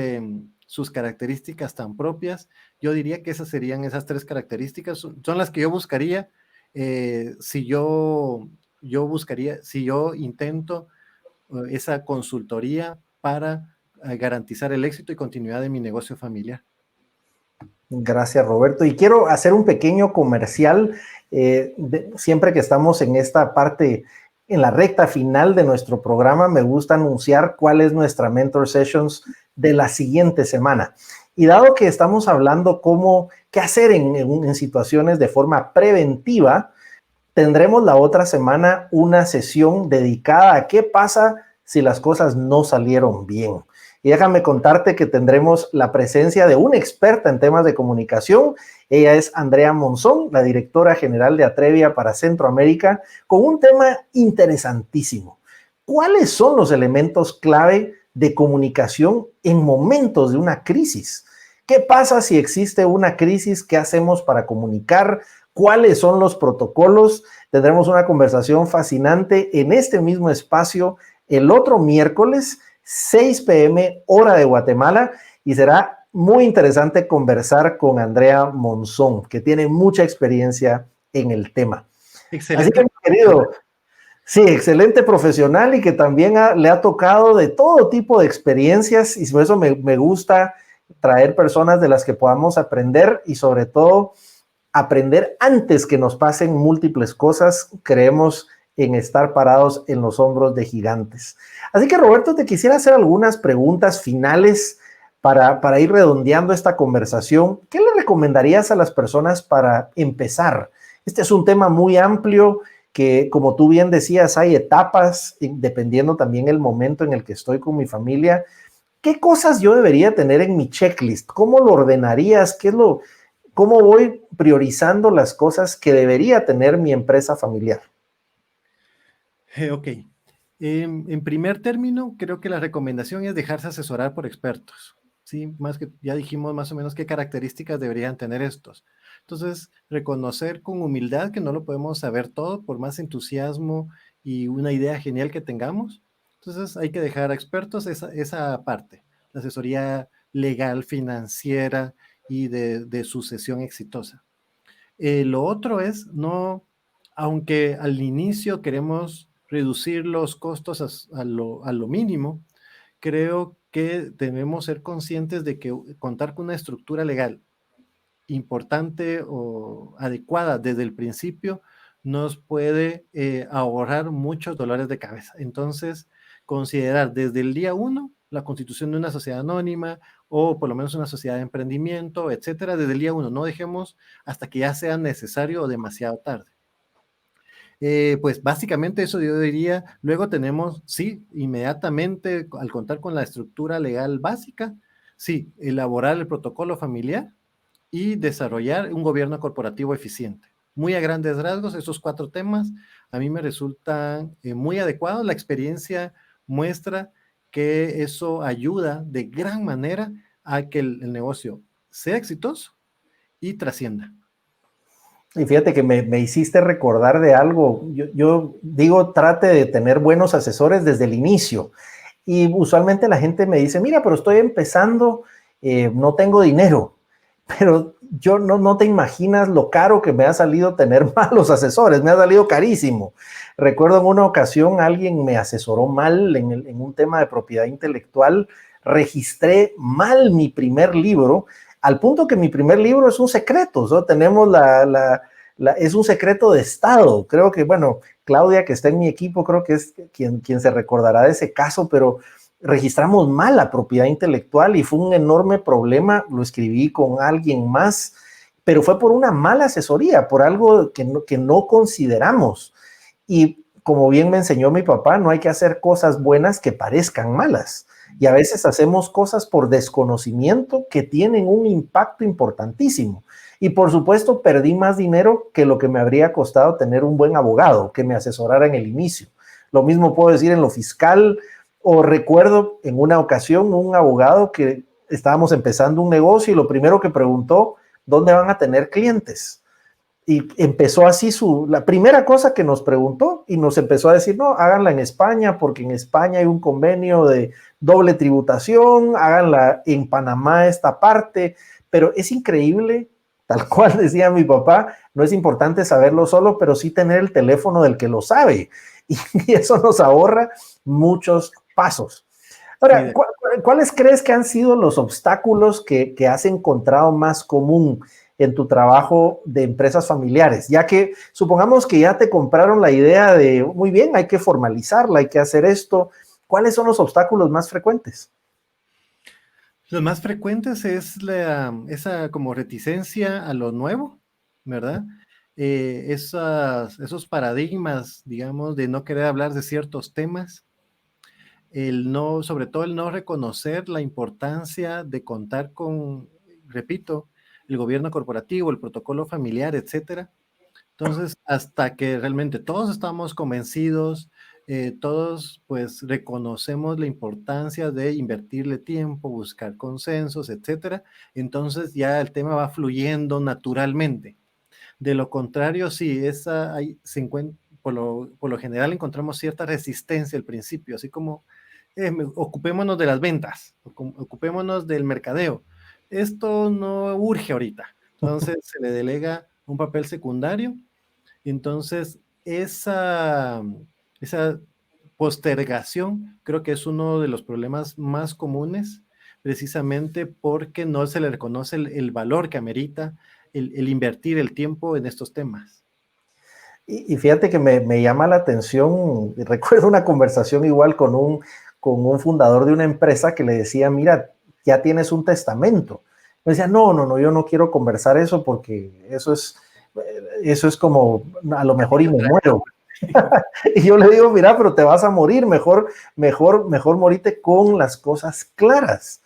características tan propias. Yo diría que esas serían esas tres características, son las que yo buscaría si yo intento esa consultoría para garantizar el éxito y continuidad de mi negocio familiar. Gracias, Roberto. Y quiero hacer un pequeño comercial. Siempre que estamos en esta parte, en la recta final de nuestro programa, me gusta anunciar cuál es nuestra Mentor Sessions de la siguiente semana. Y dado que estamos hablando qué hacer en situaciones de forma preventiva, tendremos la otra semana una sesión dedicada a qué pasa si las cosas no salieron bien. Y déjame contarte que tendremos la presencia de una experta en temas de comunicación. Ella es Andrea Monzón, la directora general de Atrevia para Centroamérica, con un tema interesantísimo. ¿Cuáles son los elementos clave de comunicación en momentos de una crisis? ¿Qué pasa si existe una crisis? ¿Qué hacemos para comunicar? ¿Cuáles son los protocolos? Tendremos una conversación fascinante en este mismo espacio el otro miércoles, 6 p.m. hora de Guatemala, y será muy interesante conversar con Andrea Monzón, que tiene mucha experiencia en el tema. Excelente. Así que, mi querido, sí, excelente profesional y que también le ha tocado de todo tipo de experiencias, y por eso me gusta traer personas de las que podamos aprender y sobre todo aprender antes que nos pasen múltiples cosas. Creemos en estar parados en los hombros de gigantes. Así que, Roberto, te quisiera hacer algunas preguntas finales para ir redondeando esta conversación. ¿Qué le recomendarías a las personas para empezar? Este es un tema muy amplio que, como tú bien decías, hay etapas, dependiendo también el momento en el que estoy con mi familia. ¿Qué cosas yo debería tener en mi checklist? ¿Cómo lo ordenarías? ¿Cómo voy priorizando las cosas que debería tener mi empresa familiar? Ok. En primer término, creo que la recomendación es dejarse asesorar por expertos. ¿Sí? Más que ya dijimos más o menos qué características deberían tener estos. Entonces, reconocer con humildad que no lo podemos saber todo, por más entusiasmo y una idea genial que tengamos. Entonces, hay que dejar a expertos esa parte, la asesoría legal, financiera y de sucesión exitosa. Lo otro es, aunque al inicio queremos reducir los costos a lo mínimo, creo que debemos ser conscientes de que contar con una estructura legal importante o adecuada desde el principio nos puede ahorrar muchos dolores de cabeza. Entonces, considerar desde el día 1 la constitución de una sociedad anónima o por lo menos una sociedad de emprendimiento, etcétera, desde el día 1. No dejemos hasta que ya sea necesario o demasiado tarde. Pues básicamente eso yo diría. Luego tenemos, sí, inmediatamente al contar con la estructura legal básica, sí, elaborar el protocolo familiar y desarrollar un gobierno corporativo eficiente. muy a grandes rasgos, esos 4 temas a mí me resultan muy adecuados. La experiencia muestra que eso ayuda de gran manera a que el negocio sea exitoso y trascienda. Y fíjate que me hiciste recordar de algo. Yo digo, trate de tener buenos asesores desde el inicio. Y usualmente la gente me dice, mira, pero estoy empezando, no tengo dinero. Pero yo no te imaginas lo caro que me ha salido tener malos asesores, me ha salido carísimo. Recuerdo en una ocasión alguien me asesoró mal en un tema de propiedad intelectual, registré mal mi primer libro, al punto que mi primer libro es un secreto, ¿no? Tenemos es un secreto de Estado. Creo que, bueno, Claudia, que está en mi equipo, creo que es quien se recordará de ese caso, pero registramos mal la propiedad intelectual y fue un enorme problema. Lo escribí con alguien más, pero fue por una mala asesoría, por algo que no consideramos. Y como bien me enseñó mi papá, no hay que hacer cosas buenas que parezcan malas. Y a veces hacemos cosas por desconocimiento que tienen un impacto importantísimo. Y por supuesto, perdí más dinero que lo que me habría costado tener un buen abogado que me asesorara en el inicio. Lo mismo puedo decir en lo fiscal. O recuerdo en una ocasión un abogado que estábamos empezando un negocio y lo primero que preguntó, ¿dónde van a tener clientes? Y empezó así la primera cosa que nos preguntó y nos empezó a decir, no, háganla en España porque en España hay un convenio de doble tributación, háganla en Panamá esta parte, pero es increíble, tal cual decía mi papá, no es importante saberlo solo, pero sí tener el teléfono del que lo sabe y eso nos ahorra muchos pasos. Ahora, ¿cuáles crees que han sido los obstáculos que has encontrado más común en tu trabajo de empresas familiares? Ya que supongamos que ya te compraron la idea de, muy bien, hay que formalizarla, hay que hacer esto. ¿Cuáles son los obstáculos más frecuentes? Los más frecuentes es esa como reticencia a lo nuevo, ¿verdad? Esos paradigmas, digamos, de no querer hablar de ciertos temas, sobre todo el no reconocer la importancia de contar con, repito, el gobierno corporativo, el protocolo familiar, etcétera. Entonces, hasta que realmente todos estamos convencidos, todos pues reconocemos la importancia de invertirle tiempo, buscar consensos, etcétera, entonces ya el tema va fluyendo naturalmente. De lo contrario, sí, por lo general encontramos cierta resistencia al principio, así como ocupémonos de las ventas, ocupémonos del mercadeo. Esto no urge ahorita. Entonces se le delega un papel secundario. Entonces esa postergación creo que es uno de los problemas más comunes, precisamente porque no se le reconoce el valor que amerita el invertir el tiempo en estos temas. Y fíjate que me llama la atención, recuerdo una conversación igual con un fundador de una empresa que le decía, mira, ya tienes un testamento. Me decía, no, yo no quiero conversar eso porque eso es como, a lo mejor y me muero. Y yo le digo, mira, pero te vas a morir, mejor morirte con las cosas claras.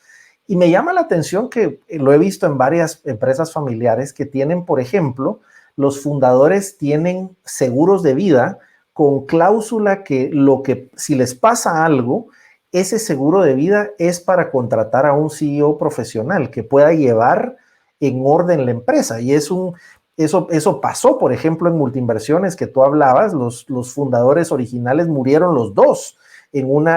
Y me llama la atención que lo he visto en varias empresas familiares que tienen, por ejemplo, los fundadores tienen seguros de vida con cláusula que si les pasa algo, ese seguro de vida es para contratar a un CEO profesional que pueda llevar en orden la empresa. Y eso pasó, por ejemplo, en Multinversiones que tú hablabas, los fundadores originales murieron los dos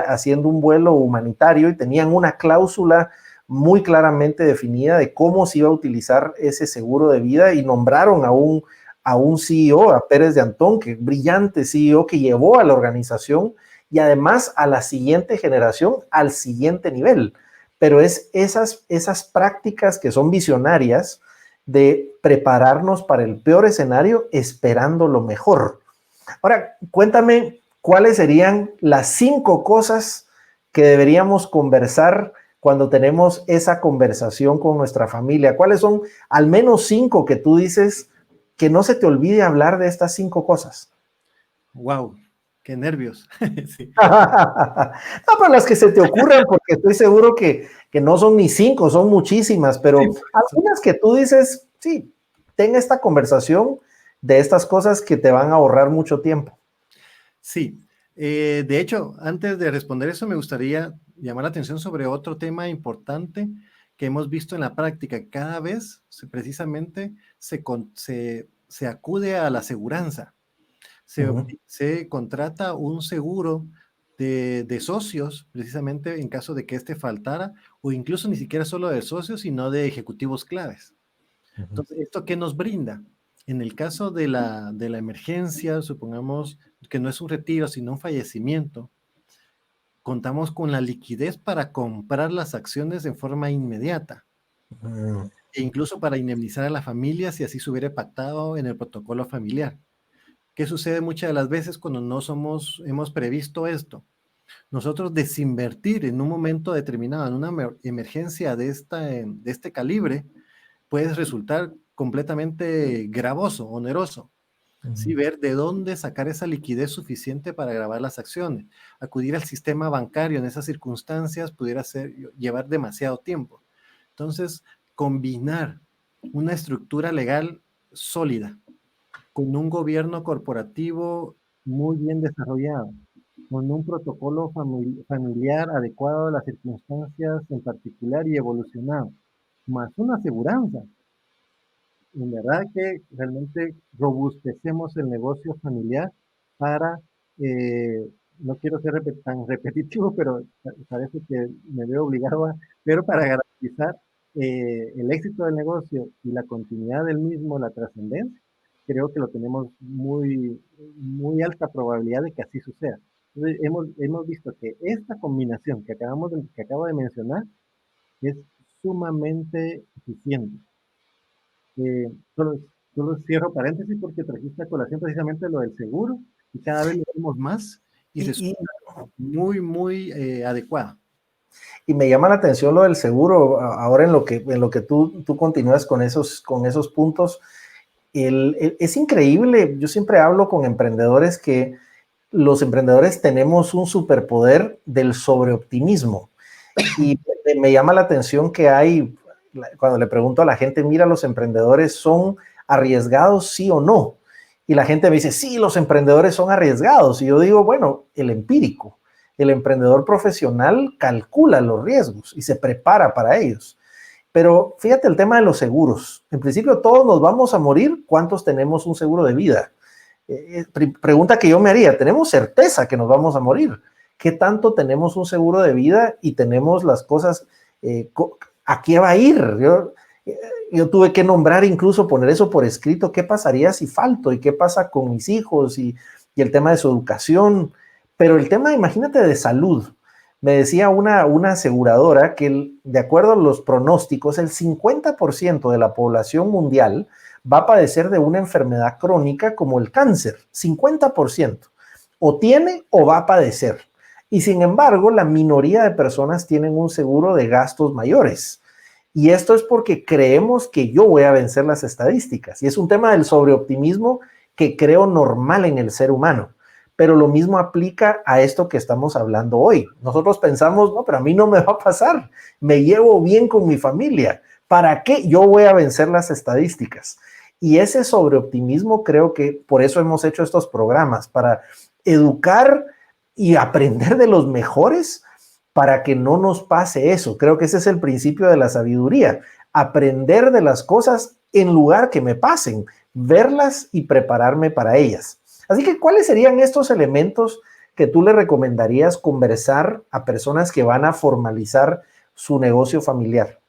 haciendo un vuelo humanitario y tenían una cláusula muy claramente definida de cómo se iba a utilizar ese seguro de vida y nombraron a un CEO, a Pérez de Antón, que brillante CEO que llevó a la organización y además a la siguiente generación al siguiente nivel. Pero es esas prácticas que son visionarias de prepararnos para el peor escenario esperando lo mejor. Ahora, cuéntame cuáles serían las 5 cosas que deberíamos conversar cuando tenemos esa conversación con nuestra familia. ¿Cuáles son al menos 5 que tú dices que no se te olvide hablar de estas 5 cosas? ¡Wow! ¡Qué nervios! Sí. No, pero las que se te ocurran, porque estoy seguro que no son ni 5, son muchísimas, pero sí, algunas que tú dices, sí, ten esta conversación de estas cosas que te van a ahorrar mucho tiempo. Sí, de hecho, antes de responder eso, me gustaría llamar la atención sobre otro tema importante que hemos visto en la práctica. Cada vez precisamente se acude a la aseguranza. Ujú. Se contrata un seguro de socios, precisamente en caso de que este faltara, o incluso ni siquiera solo de socios, sino de ejecutivos claves. Ujú. Entonces, ¿esto qué nos brinda? En el caso de la emergencia, supongamos que no es un retiro, sino un fallecimiento, contamos con la liquidez para comprar las acciones en forma inmediata Mm. e incluso para indemnizar a la familia si así se hubiera pactado en el protocolo familiar. ¿Qué sucede muchas de las veces cuando hemos previsto esto? Nosotros desinvertir en un momento determinado, en una emergencia de este calibre, puede resultar completamente gravoso, oneroso. Sí, Ujú. ver de dónde sacar esa liquidez suficiente para grabar las acciones. Acudir al sistema bancario en esas circunstancias pudiera llevar demasiado tiempo. Entonces, combinar una estructura legal sólida con un gobierno corporativo muy bien desarrollado, con un protocolo familiar adecuado a las circunstancias en particular y evolucionado, más una aseguranza. En verdad que realmente robustecemos el negocio familiar para, no quiero ser tan repetitivo, pero parece que me veo obligado pero para garantizar el éxito del negocio y la continuidad del mismo, la trascendencia, creo que lo tenemos muy, muy alta probabilidad de que así suceda. Entonces, hemos visto que esta combinación que acabo de mencionar es sumamente eficiente. Eh, solo, solo cierro paréntesis porque trajiste a colación precisamente lo del seguro y cada vez lo vemos más y Y, resulta y- muy, muy adecuado. y me llama la atención lo del seguro, ahora en lo que tú continúas con esos puntos. Es increíble, yo siempre hablo con emprendedores que los emprendedores tenemos un superpoder del sobreoptimismo. Y me llama la atención que hay, cuando le pregunto a la gente, mira, los emprendedores son arriesgados, sí o no. Y la gente me dice, sí, los emprendedores son arriesgados. Y yo digo, bueno, el empírico, el emprendedor profesional calcula los riesgos y se prepara para ellos. Pero fíjate el tema de los seguros. En principio todos nos vamos a morir. ¿Cuántos tenemos un seguro de vida? Pregunta que yo me haría. ¿Tenemos certeza que nos vamos a morir? ¿Qué tanto tenemos un seguro de vida y tenemos las cosas? ¿A qué va a ir? Yo tuve que nombrar, incluso poner eso por escrito. ¿Qué pasaría si falto? ¿Y qué pasa con mis hijos? Y el tema de su educación. Pero el tema, imagínate, de salud. Me decía una aseguradora que de acuerdo a los pronósticos, el 50% de la población mundial va a padecer de una enfermedad crónica como el cáncer, 50%. O tiene o va a padecer. Y sin embargo, la minoría de personas tienen un seguro de gastos mayores. Y esto es porque creemos que yo voy a vencer las estadísticas. Y es un tema del sobreoptimismo que creo normal en el ser humano. Pero lo mismo aplica a esto que estamos hablando hoy. Nosotros pensamos, no, pero a mí no me va a pasar. Me llevo bien con mi familia. ¿Para qué yo voy a vencer las estadísticas? Y ese sobreoptimismo creo que por eso hemos hecho estos programas, para educar y aprender de los mejores para que no nos pase eso. Creo que ese es el principio de la sabiduría, aprender de las cosas en lugar que me pasen, verlas y prepararme para ellas. Así que, ¿cuáles serían estos elementos que tú le recomendarías conversar a personas que van a formalizar su negocio familiar?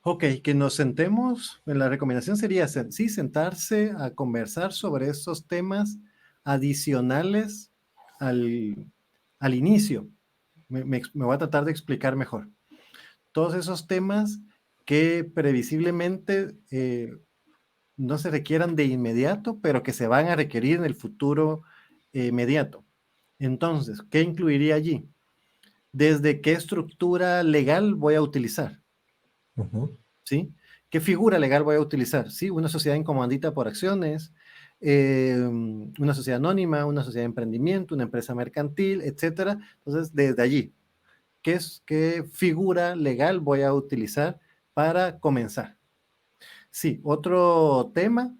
Ok, que nos sentemos, la recomendación sería, sí, sentarse a conversar sobre estos temas adicionales al, al inicio. Me voy a tratar de explicar mejor. Todos esos temas que previsiblemente no se requieran de inmediato, pero que se van a requerir en el futuro inmediato. Entonces, ¿qué incluiría allí? ¿Desde qué estructura legal voy a utilizar? ¿Sí? ¿Qué figura legal voy a utilizar? ¿Sí? Una sociedad en comandita por acciones, una sociedad anónima, una sociedad de emprendimiento, una empresa mercantil, etcétera. Entonces, desde allí, ¿qué figura legal voy a utilizar para comenzar? Sí, otro tema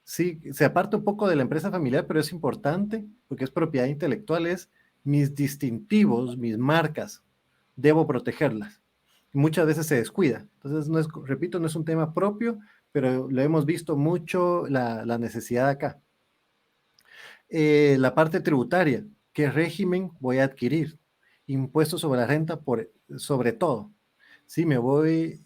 sí, se aparta un poco de la empresa familiar, pero es importante porque es propiedad intelectual, es mis distintivos, mis marcas, debo protegerlas. Muchas veces se descuida. Entonces, no es, repito, no es un tema propio, pero lo hemos visto mucho la necesidad acá. La parte tributaria, ¿qué régimen voy a adquirir? Impuestos sobre la renta sobre todo. Sí, me voy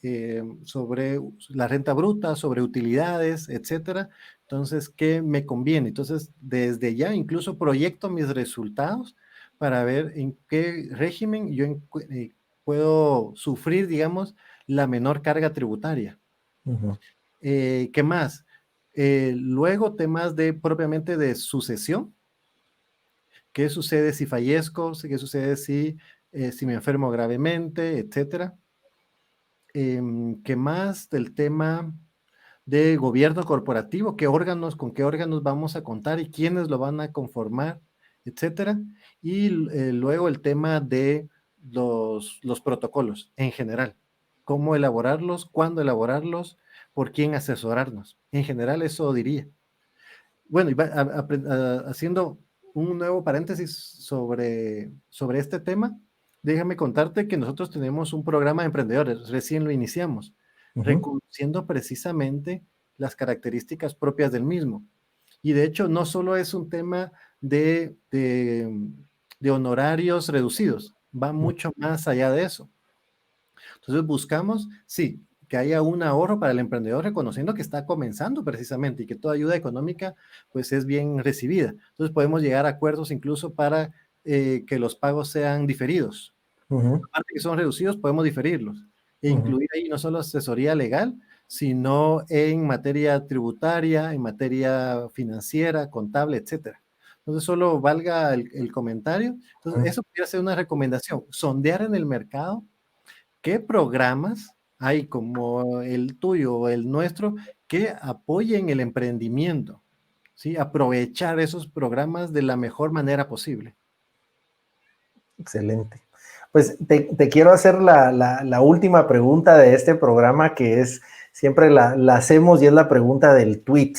sobre la renta bruta, sobre utilidades, etcétera. Entonces, ¿qué me conviene? Entonces, desde ya incluso proyecto mis resultados para ver en qué régimen yo puedo sufrir, digamos, la menor carga tributaria. Ujú. ¿Qué más? Luego, temas propiamente de sucesión. ¿Qué sucede si fallezco? ¿Qué sucede si me enfermo gravemente, etcétera? ¿Qué más del tema de gobierno corporativo? ¿Con qué órganos vamos a contar y quiénes lo van a conformar, etcétera? Y luego el tema de los protocolos en general. ¿Cómo elaborarlos? ¿Cuándo elaborarlos? ¿Por quién asesorarnos? En general eso diría. Bueno, y haciendo un nuevo paréntesis sobre este tema, déjame contarte que nosotros tenemos un programa de emprendedores, recién lo iniciamos, reconociendo precisamente las características propias del mismo. Y de hecho, no solo es un tema de honorarios reducidos, va mucho más allá de eso. Entonces buscamos, sí, que haya un ahorro para el emprendedor reconociendo que está comenzando precisamente y que toda ayuda económica pues es bien recibida. Entonces podemos llegar a acuerdos incluso para que los pagos sean diferidos. Aparte que son reducidos, podemos diferirlos e incluir ahí no solo asesoría legal, sino en materia tributaria, en materia financiera, contable, etcétera. Entonces solo valga el comentario. Entonces eso podría ser una recomendación, sondear en el mercado qué programas hay como el tuyo o el nuestro que apoyen el emprendimiento, ¿sí? Aprovechar esos programas de la mejor manera posible. Excelente. Pues te quiero hacer la última pregunta de este programa, que es, siempre la hacemos, y es la pregunta del tweet,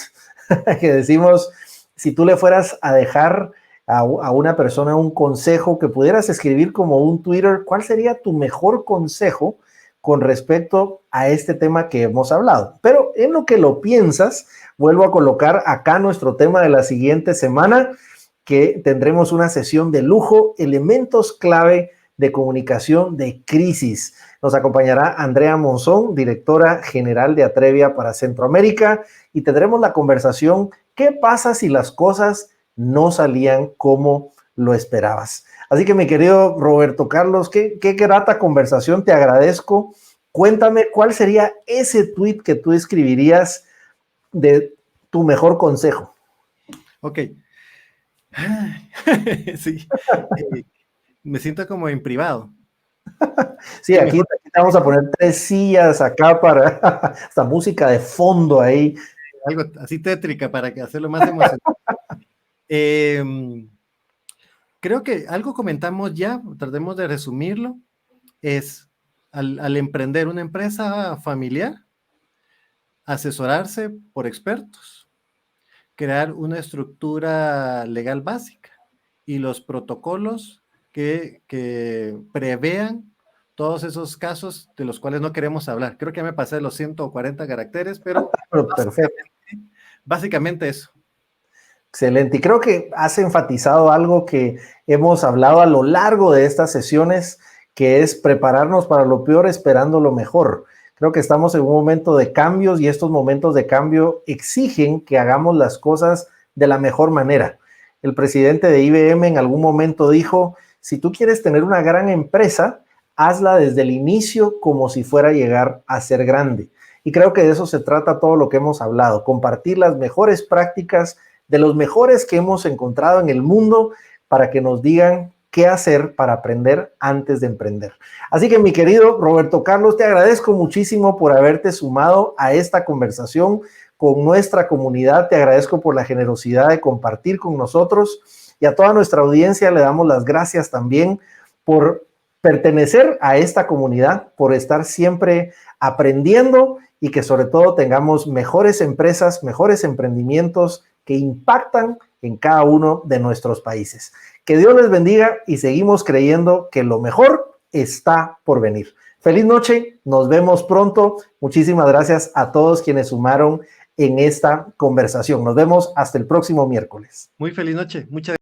que decimos, si tú le fueras a dejar a una persona un consejo que pudieras escribir como un Twitter, ¿cuál sería tu mejor consejo con respecto a este tema que hemos hablado? Pero en lo que lo piensas, vuelvo a colocar acá nuestro tema de la siguiente semana, que tendremos una sesión de lujo, elementos clave de comunicación de crisis. Nos acompañará Andrea Monzón, directora general de Atrevia para Centroamérica, y tendremos la conversación, ¿qué pasa si las cosas no salían como lo esperabas? Así que, mi querido Roberto Carlos, qué grata conversación, te agradezco. Cuéntame, ¿cuál sería ese tweet que tú escribirías de tu mejor consejo? Ok. Sí. Me siento como en privado. Sí, aquí te vamos a poner 3 sillas acá para esta música de fondo ahí. Algo así tétrica para hacerlo más emocionante. Creo que algo comentamos ya, tratemos de resumirlo, es al emprender una empresa familiar, asesorarse por expertos, crear una estructura legal básica y los protocolos que prevean todos esos casos de los cuales no queremos hablar. Creo que ya me pasé los 140 caracteres, pero básicamente eso. Excelente. Y creo que has enfatizado algo que hemos hablado a lo largo de estas sesiones, que es prepararnos para lo peor esperando lo mejor. Creo que estamos en un momento de cambios y estos momentos de cambio exigen que hagamos las cosas de la mejor manera. El presidente de IBM en algún momento dijo, si tú quieres tener una gran empresa, hazla desde el inicio como si fuera a llegar a ser grande. Y creo que de eso se trata todo lo que hemos hablado, compartir las mejores prácticas de los mejores que hemos encontrado en el mundo para que nos digan qué hacer para aprender antes de emprender. Así que, mi querido Roberto Carlos, te agradezco muchísimo por haberte sumado a esta conversación con nuestra comunidad. Te agradezco por la generosidad de compartir con nosotros, y a toda nuestra audiencia le damos las gracias también por pertenecer a esta comunidad, por estar siempre aprendiendo y que sobre todo tengamos mejores empresas, mejores emprendimientos que impactan en cada uno de nuestros países. Que Dios les bendiga y seguimos creyendo que lo mejor está por venir. Feliz noche, nos vemos pronto. Muchísimas gracias a todos quienes sumaron en esta conversación. Nos vemos hasta el próximo miércoles. Muy feliz noche. Muchas